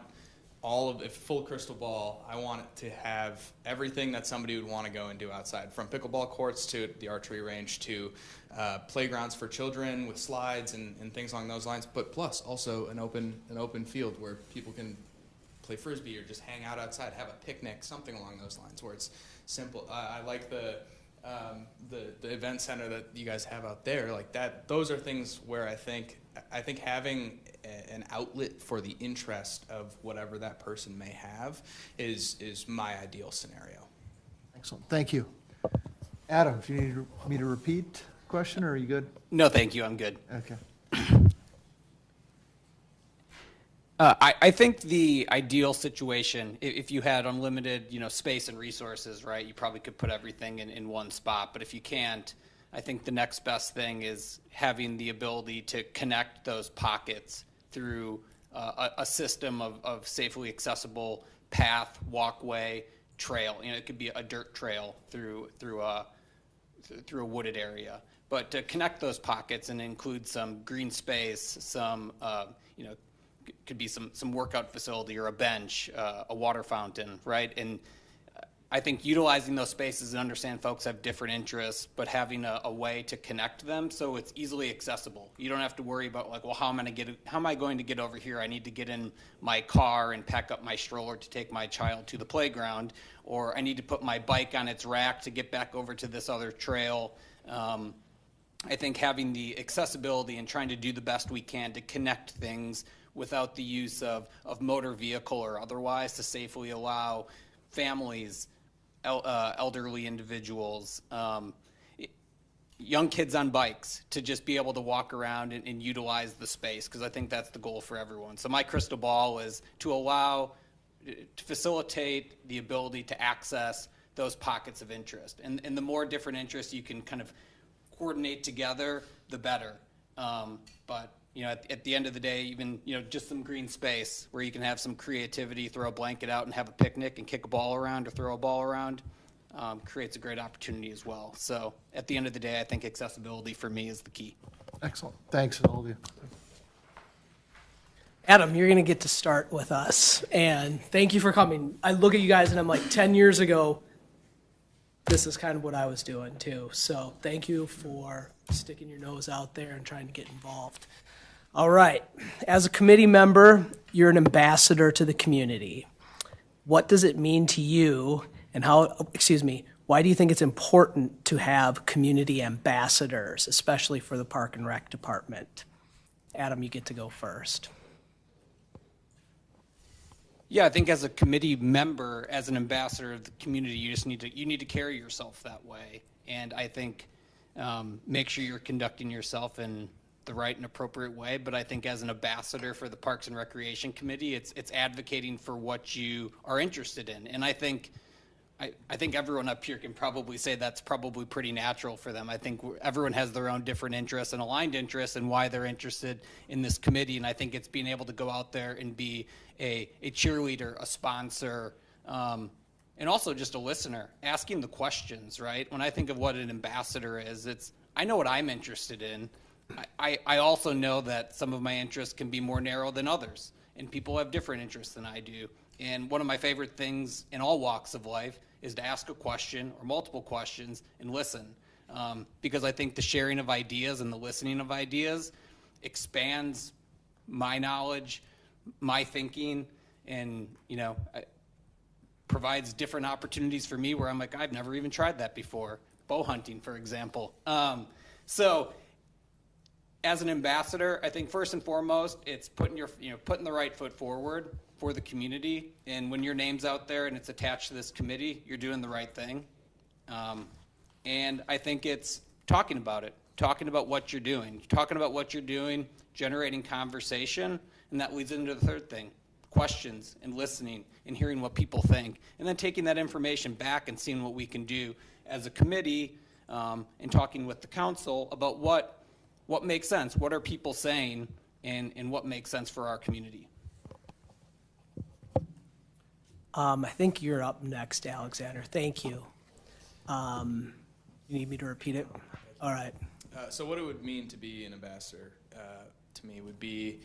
all of, if full crystal ball, I want it to have everything that somebody would want to go and do outside, from pickleball courts to the archery range to playgrounds for children with slides and things along those lines, but plus also an open field where people can play Frisbee or just hang out outside, have a picnic, something along those lines where it's simple. I like the event center that you guys have out there, like that. Those are things where I think having an outlet for the interest of whatever that person may have is my ideal scenario. Excellent, thank you. Adam, if you need me to repeat the question, or are you good? No, thank you, I'm good. Okay. I think the ideal situation, if you had unlimited, space and resources, right, you probably could put everything in one spot. But if you can't, I think the next best thing is having the ability to connect those pockets through a system of safely accessible path, walkway, trail. It could be a dirt trail through a wooded area. But to connect those pockets and include some green space, some could be some workout facility or a bench, a water fountain, right? And I think utilizing those spaces and understand folks have different interests, but having a way to connect them so it's easily accessible. You don't have to worry about like, well, how am I going to get over here? I need to get in my car and pack up my stroller to take my child to the playground, or I need to put my bike on its rack to get back over to this other trail. I think having the accessibility and trying to do the best we can to connect things without the use of motor vehicle or otherwise to safely allow families, elderly individuals, young kids on bikes to just be able to walk around and utilize the space, because I think that's the goal for everyone. So my crystal ball is to facilitate the ability to access those pockets of interest. And the more different interests you can kind of coordinate together, the better. But at the end of the day, even just some green space where you can have some creativity, throw a blanket out and have a picnic and kick a ball around or throw a ball around, creates a great opportunity as well. So at the end of the day, I think accessibility for me is the key. Excellent. Thanks to all of you. Adam, you're going to get to start with us, and thank you for coming. I look at you guys and I'm like, 10 years ago, this is kind of what I was doing too. So thank you for sticking your nose out there and trying to get involved. All right. As a committee member, you're an ambassador to the community. What does it mean to you, and why do you think it's important to have community ambassadors, especially for the Park and Rec Department? Adam, you get to go first. Yeah, I think as a committee member, as an ambassador of the community, you need to carry yourself that way. And I think make sure you're conducting yourself in the right and appropriate way. But I think as an ambassador for the Parks and Recreation Committee, it's advocating for what you are interested in. And I think everyone up here can probably say that's probably pretty natural for them. I think everyone has their own different interests and aligned interests and why they're interested in this committee. And I think it's being able to go out there and be a cheerleader, a sponsor, and also just a listener, asking the questions, right? When I think of what an ambassador is, I know what I'm interested in. I also know that some of my interests can be more narrow than others, and people have different interests than I do. And one of my favorite things in all walks of life is to ask a question or multiple questions and listen, because I think the sharing of ideas and the listening of ideas expands my knowledge, my thinking, and provides different opportunities for me where I'm like, I've never even tried that before. Bow hunting, for example. So as an ambassador, I think first and foremost, it's putting the right foot forward for the community. And when your name's out there and it's attached to this committee, you're doing the right thing. And I think it's talking about what you're doing, generating conversation, and that leads into the third thing, questions and listening and hearing what people think, and then taking that information back and seeing what we can do as a committee, and talking with the council about what makes sense, what are people saying, and what makes sense for our community. I think you're up next, Alexander. Thank you. You need me to repeat it? All right. So what it would mean to be an ambassador to me would be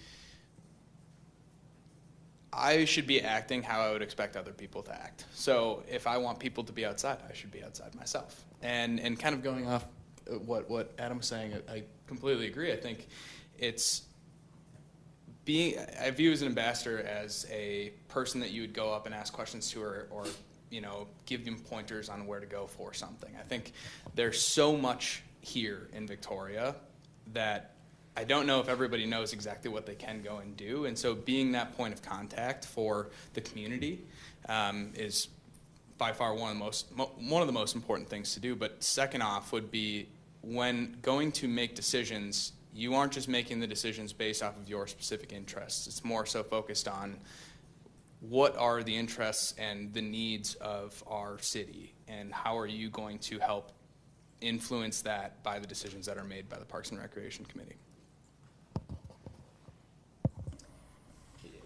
I should be acting how I would expect other people to act. So if I want people to be outside, I should be outside myself. And kind of going off what Adam was saying, I completely agree. I think I view as an ambassador as a person that you would go up and ask questions to or give them pointers on where to go for something. I think there's so much here in Victoria that I don't know if everybody knows exactly what they can go and do, and so being that point of contact for the community is by far one of the most important things to do. But second off would be when going to make decisions, you aren't just making the decisions based off of your specific interests. It's more so focused on what are the interests and the needs of our city, and how are you going to help influence that by the decisions that are made by the Parks and Recreation Committee.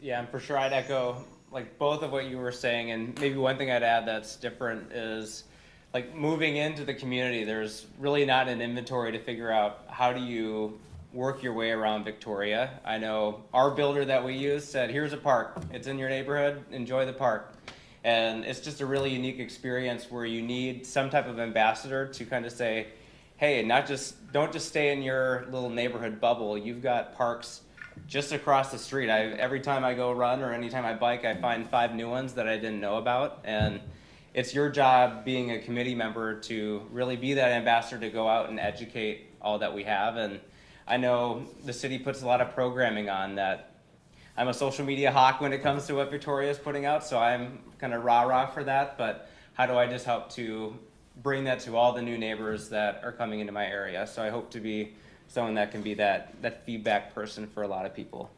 Yeah, and for sure I'd echo like both of what you were saying, and maybe one thing I'd add that's different is like moving into the community, there's really not an inventory to figure out how do you work your way around Victoria. I know our builder that we use said, here's a park, it's in your neighborhood, enjoy the park. And it's just a really unique experience where you need some type of ambassador to kind of say, hey, don't just stay in your little neighborhood bubble. You've got parks just across the street. Every time I go run or anytime I bike, I find 5 new ones that I didn't know about. And it's your job being a committee member to really be that ambassador to go out and educate all that we have. And I know the city puts a lot of programming on that. I'm a social media hawk when it comes to what Victoria is putting out, so I'm kind of rah-rah for that. But how do I just help to bring that to all the new neighbors that are coming into my area? So I hope to be someone that can be that feedback person for a lot of people.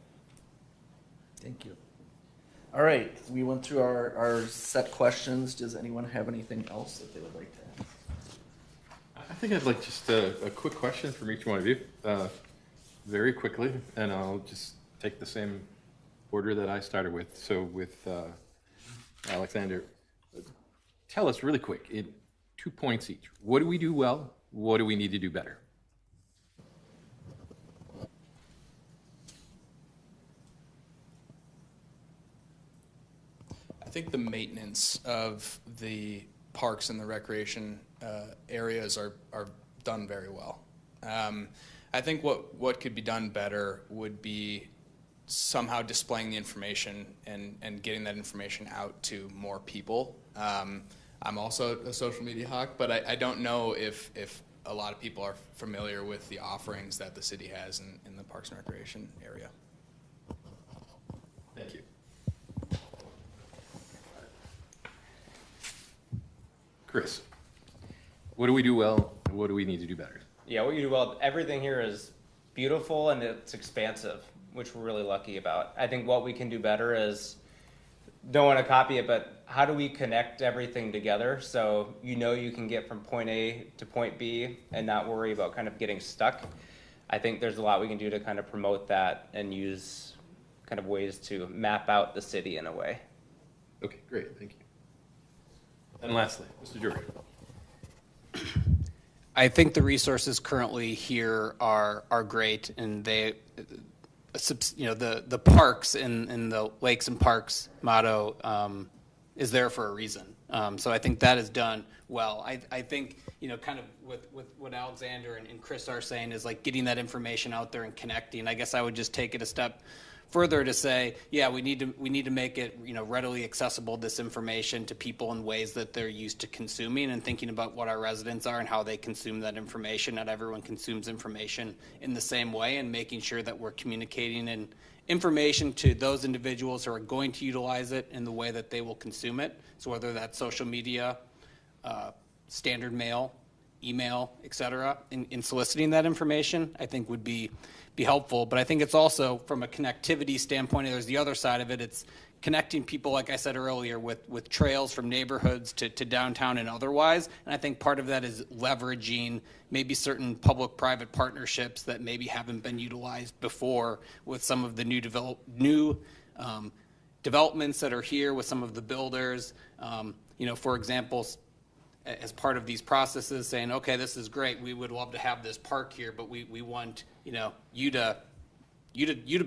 Thank you. All right, we went through our set questions. Does anyone have anything else that they would like to ask? I think I'd like just a quick question from each one of you, very quickly, and I'll just take the same order that I started with. So with Alexander, tell us really quick, in 2 points each, what do we do well? What do we need to do better? I think the maintenance of the parks and the recreation areas are done very well. I think what could be done better would be somehow displaying the information and getting that information out to more people. I'm also a social media hawk, but I don't know if a lot of people are familiar with the offerings that the city has in the Parks and Recreation area. Thank you. Chris, what do we do well, and what do we need to do better? Yeah, what you do well, everything here is beautiful and it's expansive, which we're really lucky about. I think what we can do better is, don't want to copy it, but how do we connect everything together so you can get from point A to point B and not worry about kind of getting stuck? I think there's a lot we can do to kind of promote that and use kind of ways to map out the city in a way. Okay, great, thank you. And lastly, Mr. Drury. I think the resources currently here are great, and they, the parks in the Lakes and Parks motto is there for a reason. So I think that is done well. I think kind of with what Alexander and Chris are saying is like getting that information out there and connecting. I guess I would just take it a step further to say, yeah, we need to make it readily accessible, this information, to people in ways that they're used to consuming, and thinking about what our residents are and how they consume that information. Not everyone consumes information in the same way, and making sure that we're communicating and information to those individuals who are going to utilize it in the way that they will consume it. So whether that's social media, standard mail, email, et cetera, in soliciting that information, I think would be helpful. But I think it's also, from a connectivity standpoint, there's the other side of it. It's connecting people, like I said earlier, with trails from neighborhoods to downtown and otherwise. And I think part of that is leveraging maybe certain public-private partnerships that maybe haven't been utilized before with some of the new developments that are here with some of the builders. For example, as part of these processes, saying, okay, this is great, we would love to have this park here, but we want you to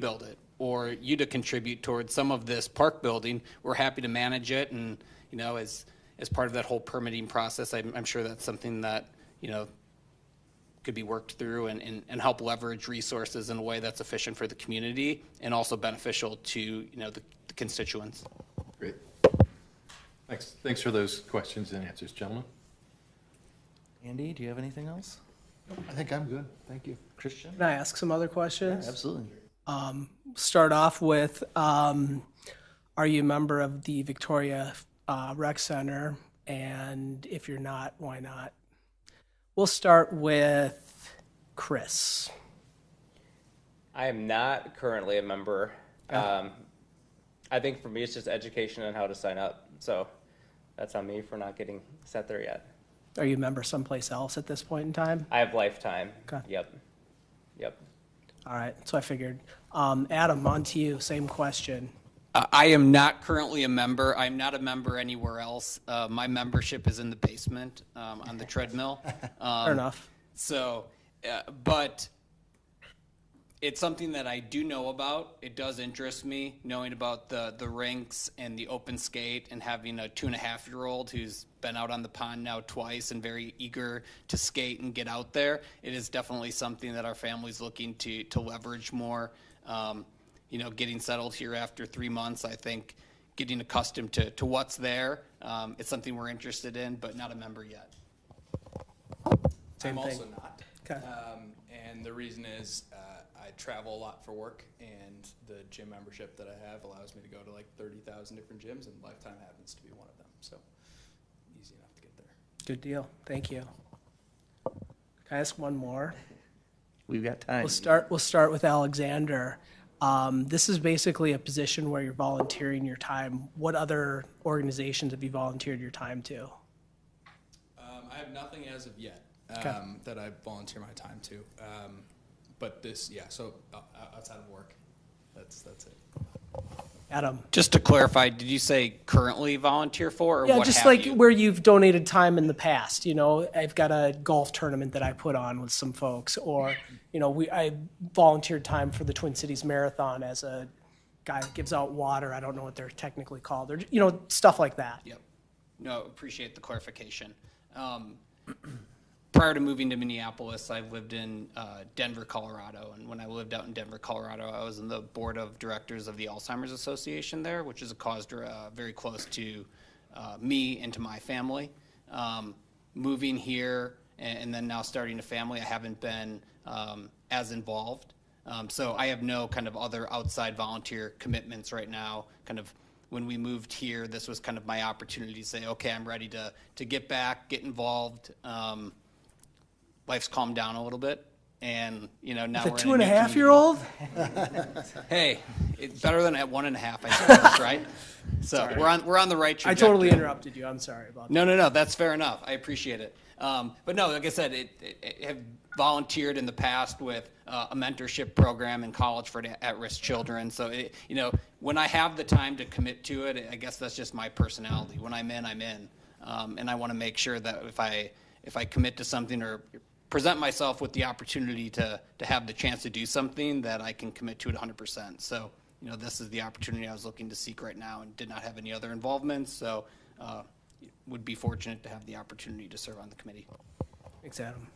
build it, or you to contribute towards some of this park building. We're happy to manage it, and as part of that whole permitting process, I'm sure that's something that could be worked through and help leverage resources in a way that's efficient for the community and also beneficial to the constituents. Great. Thanks for those questions and answers, gentlemen. Andy, do you have anything else? I think I'm good. Thank you. Christian? Can I ask some other questions? Yeah, absolutely. Start off with, are you a member of the Victoria Rec Center? And if you're not, why not? We'll start with Chris. I am not currently a member. Yeah. I think for me, it's just education on how to sign up. So that's on me for not getting set there yet. Are you a member someplace else at this point in time? I have lifetime. Okay. Yep. All right, so I figured. Adam, on to you, same question. I am not currently a member. I'm not a member anywhere else. My membership is in the basement on the treadmill. Fair enough. So, but it's something that I do know about. It does interest me, knowing about the rinks and the open skate and having a 2.5-year-old who's been out on the pond now twice and very eager to skate and get out there. It is definitely something that our family's looking to leverage more. Getting settled here after 3 months, I think getting accustomed to what's there. It's something we're interested in, but not a member yet. Same I'm thing. also not. Okay. And the reason is I travel a lot for work, and the gym membership that I have allows me to go to like 30,000 different gyms, and Lifetime happens to be one of them. So easy enough to get there. Good deal. Thank you. Can I ask one more? We've got time. We'll start with Alexander. This is basically a position where you're volunteering your time. What other organizations have you volunteered your time to? I have nothing as of yet Okay. that I volunteer my time to. But this, so outside of work, that's it. Adam. Just to clarify, did you say currently volunteer for, or Yeah, what just have like you? where you've donated time in the past. I've got a golf tournament that I put on with some folks, or I volunteered time for the Twin Cities Marathon as a guy that gives out water. I don't know what they're technically called. They're stuff like that. Yep. No, appreciate the clarification. Prior to moving to Minneapolis, I lived in Denver, Colorado. And when I lived out in Denver, Colorado, I was in the board of directors of the Alzheimer's Association there, which is a cause very close to me and to my family. Moving here and then now starting a family, I haven't been as involved. So I have no kind of other outside volunteer commitments right now. Kind of when we moved here, this was kind of my opportunity to say, okay, I'm ready to get back, get involved. Life's calmed down a little bit, and now The we're in a new 2.5-year-old? community. Hey, it's better than at 1.5, I suppose, right? So we're on the right I trajectory. totally interrupted you. I'm sorry about that. No, that's fair enough. I appreciate it. But no, like I said, I have volunteered in the past with a mentorship program in college for at-risk children. So, when I have the time to commit to it, I guess that's just my personality. When I'm in, I'm in. And I want to make sure that if I commit to something or present myself with the opportunity to have the chance to do something, that I can commit to it 100%. So, this is the opportunity I was looking to seek right now and did not have any other involvements. So, would be fortunate to have the opportunity to serve on the committee. Thanks, Adam.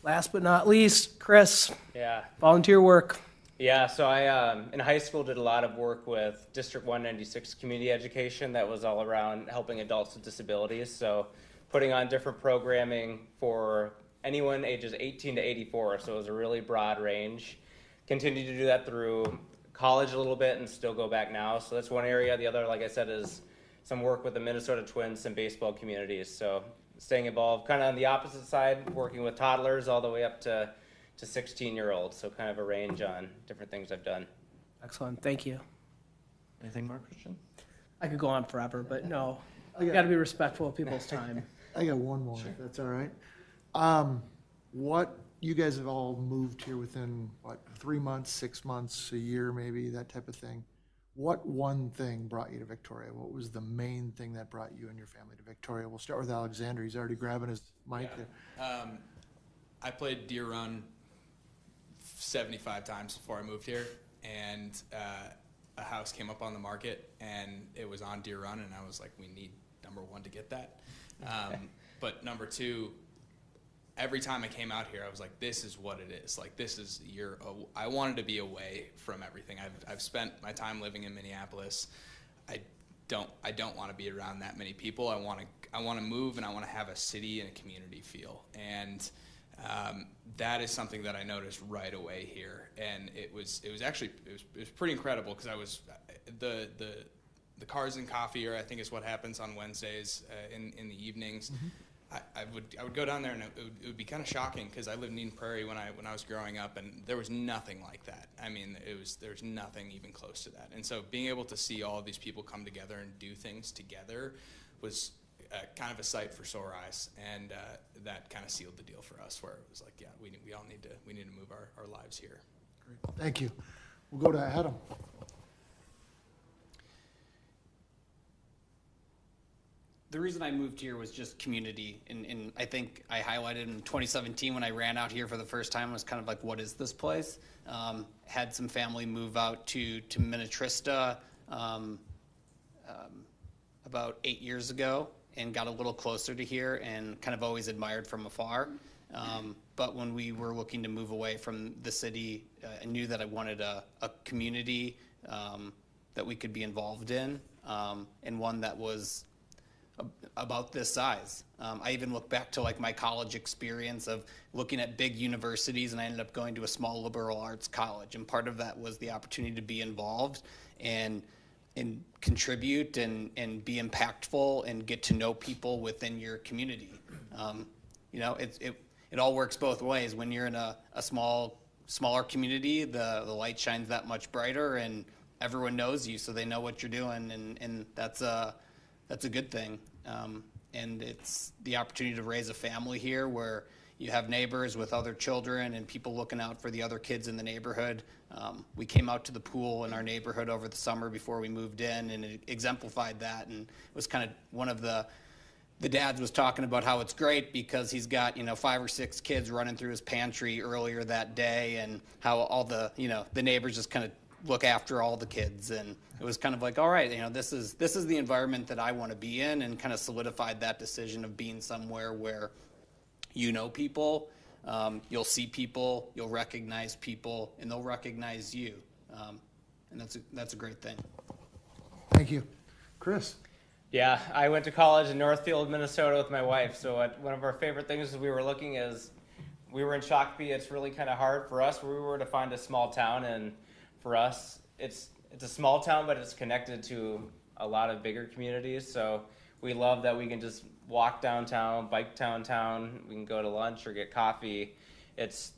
Last but not least, Chris, Yeah. volunteer work. Yeah, so I, in high school, did a lot of work with District 196 community education that was all around helping adults with disabilities. So putting on different programming for anyone ages 18 to 84. So it was a really broad range. Continued to do that through college a little bit and still go back now. So that's one area. The other, like I said, is some work with the Minnesota Twins and baseball communities. So staying involved kind of on the opposite side, working with toddlers all the way up to 16-year-olds. So kind of a range on different things I've done. Excellent. Thank you. Anything more, Christian? I could go on forever, but no. You got to be respectful of people's time. I got one more, if that's all right. You guys have all moved here within, 3 months, 6 months, a year maybe, that type of thing. What one thing brought you to Victoria? What was the main thing that brought you and your family to Victoria? We'll start with Alexander. He's already grabbing his mic there. I played Deer Run 75 times before I moved here, and a house came up on the market, and it was on Deer Run, and I was like, we need number one to get that. But number two, every time I came out here, I was like, this is what it is. Like, this is I wanted to be away from everything. I've spent my time living in Minneapolis. I don't want to be around that many people. I want to move, and I want to have a city and a community feel. And that is something that I noticed right away here. And it was pretty incredible, because I was the Cars and Coffee, or I think is what happens on Wednesdays in the evenings. I would go down there, and it would be kind of shocking because I lived in Eden Prairie when I was growing up, and there was nothing like that. I mean, there's nothing even close to that. And so being able to see all of these people come together and do things together was kind of a sight for sore eyes, and that kind of sealed the deal for us. Where it was like, yeah, we all need to move our lives here. Great. Thank you. We'll go to Adam. The reason I moved here was just community, and I think I highlighted in 2017 when I ran out here for the first time, was kind of like, what is this place? Had some family move out to Minnetrista about 8 years ago, and got a little closer to here, and kind of always admired from afar. But when we were looking to move away from the city, I knew that I wanted a community that we could be involved in, and one that was about this size. I even look back to like my college experience of looking at big universities, and I ended up going to a small liberal arts college, and part of that was the opportunity to be involved and contribute and be impactful and get to know people within your community. You know, it all works both ways. When you're in a smaller community, the light shines that much brighter, and everyone knows you, so they know what you're doing, and that's a good thing. And it's the opportunity to raise a family here where you have neighbors with other children and people looking out for the other kids in the neighborhood. We came out to the pool in our neighborhood over the summer before we moved in, and it exemplified that. And it was kind of one of the dads was talking about how it's great because he's got, 5 or 6 kids running through his pantry earlier that day, and how all the neighbors just kind of look after all the kids. And it was kind of like, all right, this is the environment that I want to be in, and kind of solidified that decision of being somewhere where people, you'll see people, you'll recognize people, and they'll recognize you. And that's a great thing. Thank you. Chris? Yeah, I went to college in Northfield, Minnesota with my wife. So one of our favorite things we were looking is, we were in Shakopee. It's really kind of hard for us. We were to find a small town, and for us, it's a small town, but it's connected to a lot of bigger communities. So we love that we can just walk downtown, bike downtown. We can go to lunch or get coffee. It's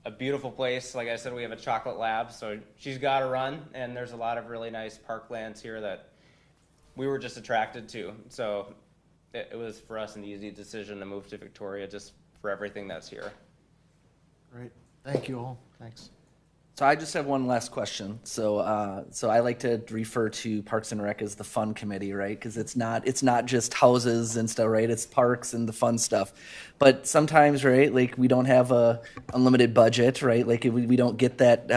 a beautiful place. Like I said, we have a chocolate lab, so she's got to run, and there's a lot of really nice parklands here that we were just attracted to. So it was for us an easy decision to move to Victoria just for everything that's here. Great. Thank you all. Thanks. So I just have one last question. So I like to refer to Parks and Rec as the fun committee, right? Because it's not just houses and stuff, right? It's parks and the fun stuff. But sometimes, right, like we don't have a unlimited budget, right? Like we don't get that,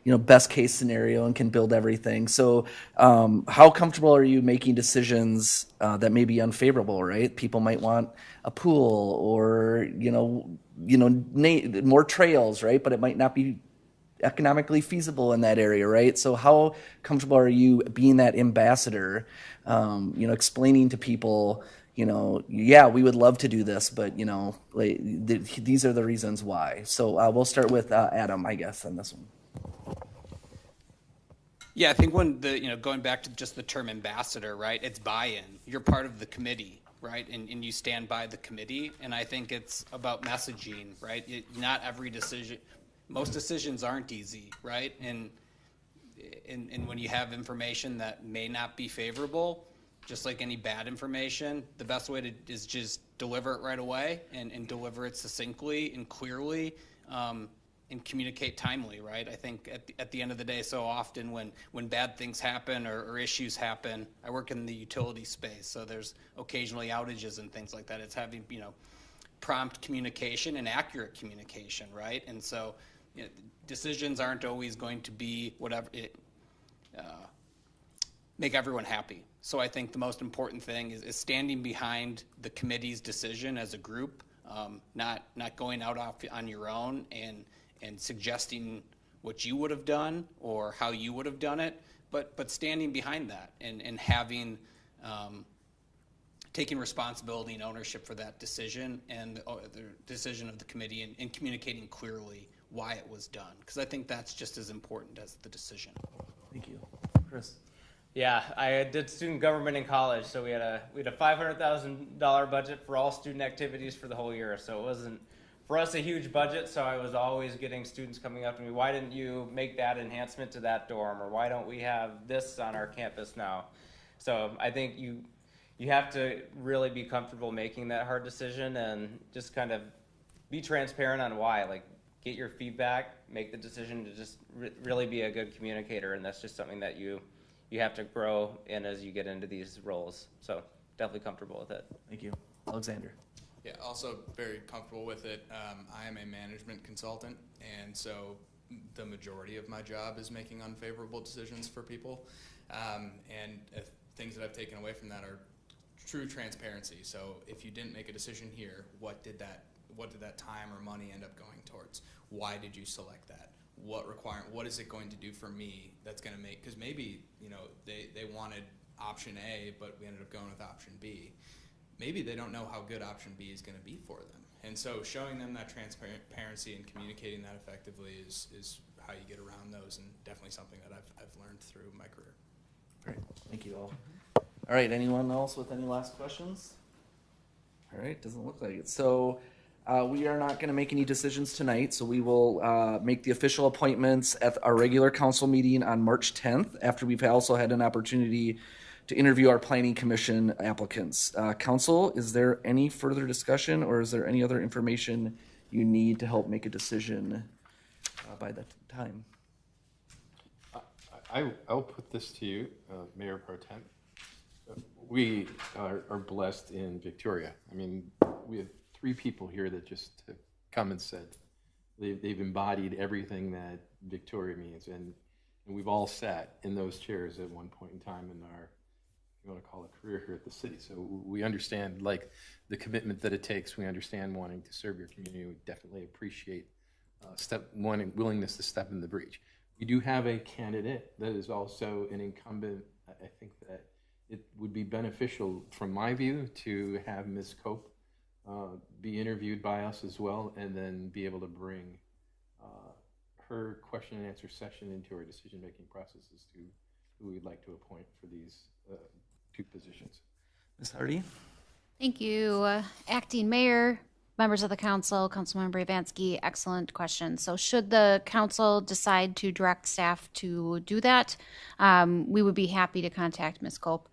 best case scenario and can build everything. So how comfortable are you making decisions that may be unfavorable, right? People might want a pool or more trails, right? But it might not be economically feasible in that area, right? So how comfortable are you being that ambassador, explaining to people, yeah, we would love to do this, but, these are the reasons why. So we'll start with Adam, I guess, on this one. Yeah, I think when going back to just the term ambassador, right, it's buy-in. You're part of the committee, right, and you stand by the committee, and I think it's about messaging, right? Not every decision, most decisions aren't easy, right? And when you have information that may not be favorable, just like any bad information, the best way is just deliver it right away and deliver it succinctly and clearly, and communicate timely, right? I think at the end of the day, so often when bad things happen or issues happen, I work in the utility space, so there's occasionally outages and things like that. It's having, prompt communication and accurate communication, right? And so decisions aren't always going to be make everyone happy. So I think the most important thing is standing behind the committee's decision as a group, not going out on your own and suggesting what you would have done or how you would have done it, but standing behind that and having taking responsibility and ownership for that decision and the decision of the committee and communicating clearly why it was done, because I think that's just as important as the decision. Thank you. Chris? Yeah, I did student government in college, so we had a $500,000 budget for all student activities for the whole year. So it wasn't for us a huge budget. So I was always getting students coming up to me, why didn't you make that enhancement to that dorm, or why don't we have this on our campus now? So I think you have to really be comfortable making that hard decision and just kind of be transparent on why. Like, get your feedback, make the decision to just really be a good communicator, and that's just something that you have to grow in as you get into these roles. So definitely comfortable with it. Thank you. Alexander. Yeah, also very comfortable with it. I am a management consultant, and so the majority of my job is making unfavorable decisions for people. And things that I've taken away from that are true transparency. So if you didn't make a decision here, what did that time or money end up going towards? Why did you select that? What is it going to do for me that's going to make, because maybe, they wanted option A, but we ended up going with option B. Maybe they don't know how good option B is going to be for them. And so showing them that transparency and communicating that effectively is how you get around those, and definitely something that I've learned through my career. Great. Thank you all. All right. Anyone else with any last questions? All right. Doesn't look like it. So we are not going to make any decisions tonight. So we will make the official appointments at our regular council meeting on March 10th, after we've also had an opportunity to interview our planning commission applicants. Council, is there any further discussion, or is there any other information you need to help make a decision by that time? I'll put this to you, Mayor Pro Tem. We are blessed in Victoria. I mean, we have 3 people here that just have come and said they've embodied everything that Victoria means, and we've all sat in those chairs at one point in time in our, if you want to call it, career here at the city. So we understand, like, the commitment that it takes. We understand wanting to serve your community. We definitely appreciate willingness to step in the breach. We do have a candidate that is also an incumbent. I think that it would be beneficial, from my view, to have Ms. Cope be interviewed by us as well, and then be able to bring her question and answer session into our decision-making process as to who we'd like to appoint for these 2 positions. Ms. Hardy? Thank you. Acting Mayor, members of the council, Councilmember Ivansky, excellent question. So should the council decide to direct staff to do that, we would be happy to contact Ms. Cope.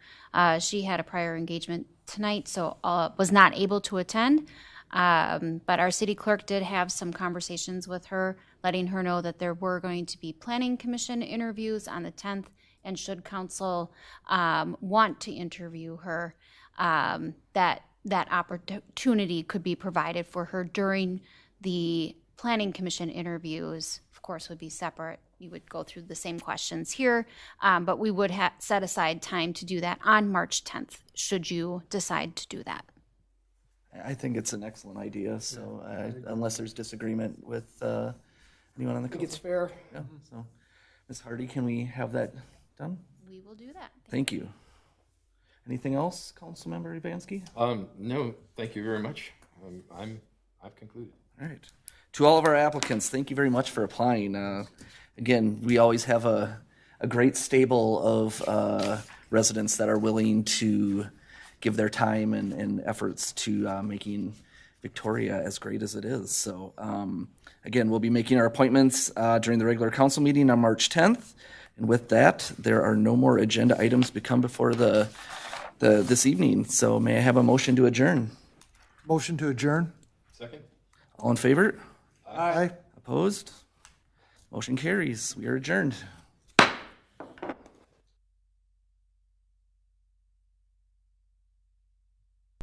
She had a prior engagement tonight, so was not able to attend. But our city clerk did have some conversations with her, letting her know that there were going to be planning commission interviews on the 10th, and should council want to interview her, that opportunity could be provided for her during the planning commission interviews. Of course, would be separate. You would go through the same questions here, but we would set aside time to do that on March 10th, should you decide to do that. I think it's an excellent idea. So unless there's disagreement with anyone on the council. I think it's fair. Yeah. So, Ms. Hardy, can we have that done? We will do that. Thank you. Anything else, Councilmember Ivansky? No, thank you very much. I've concluded. All right. To all of our applicants, thank you very much for applying. Again, we always have a great stable of residents that are willing to give their time and efforts to making Victoria as great as it is. So again, we'll be making our appointments during the regular council meeting on March 10th. And with that, there are no more agenda items to come before this evening. So may I have a motion to adjourn? Motion to adjourn? Second? All in favor? Aye. Opposed? Motion carries. We are adjourned.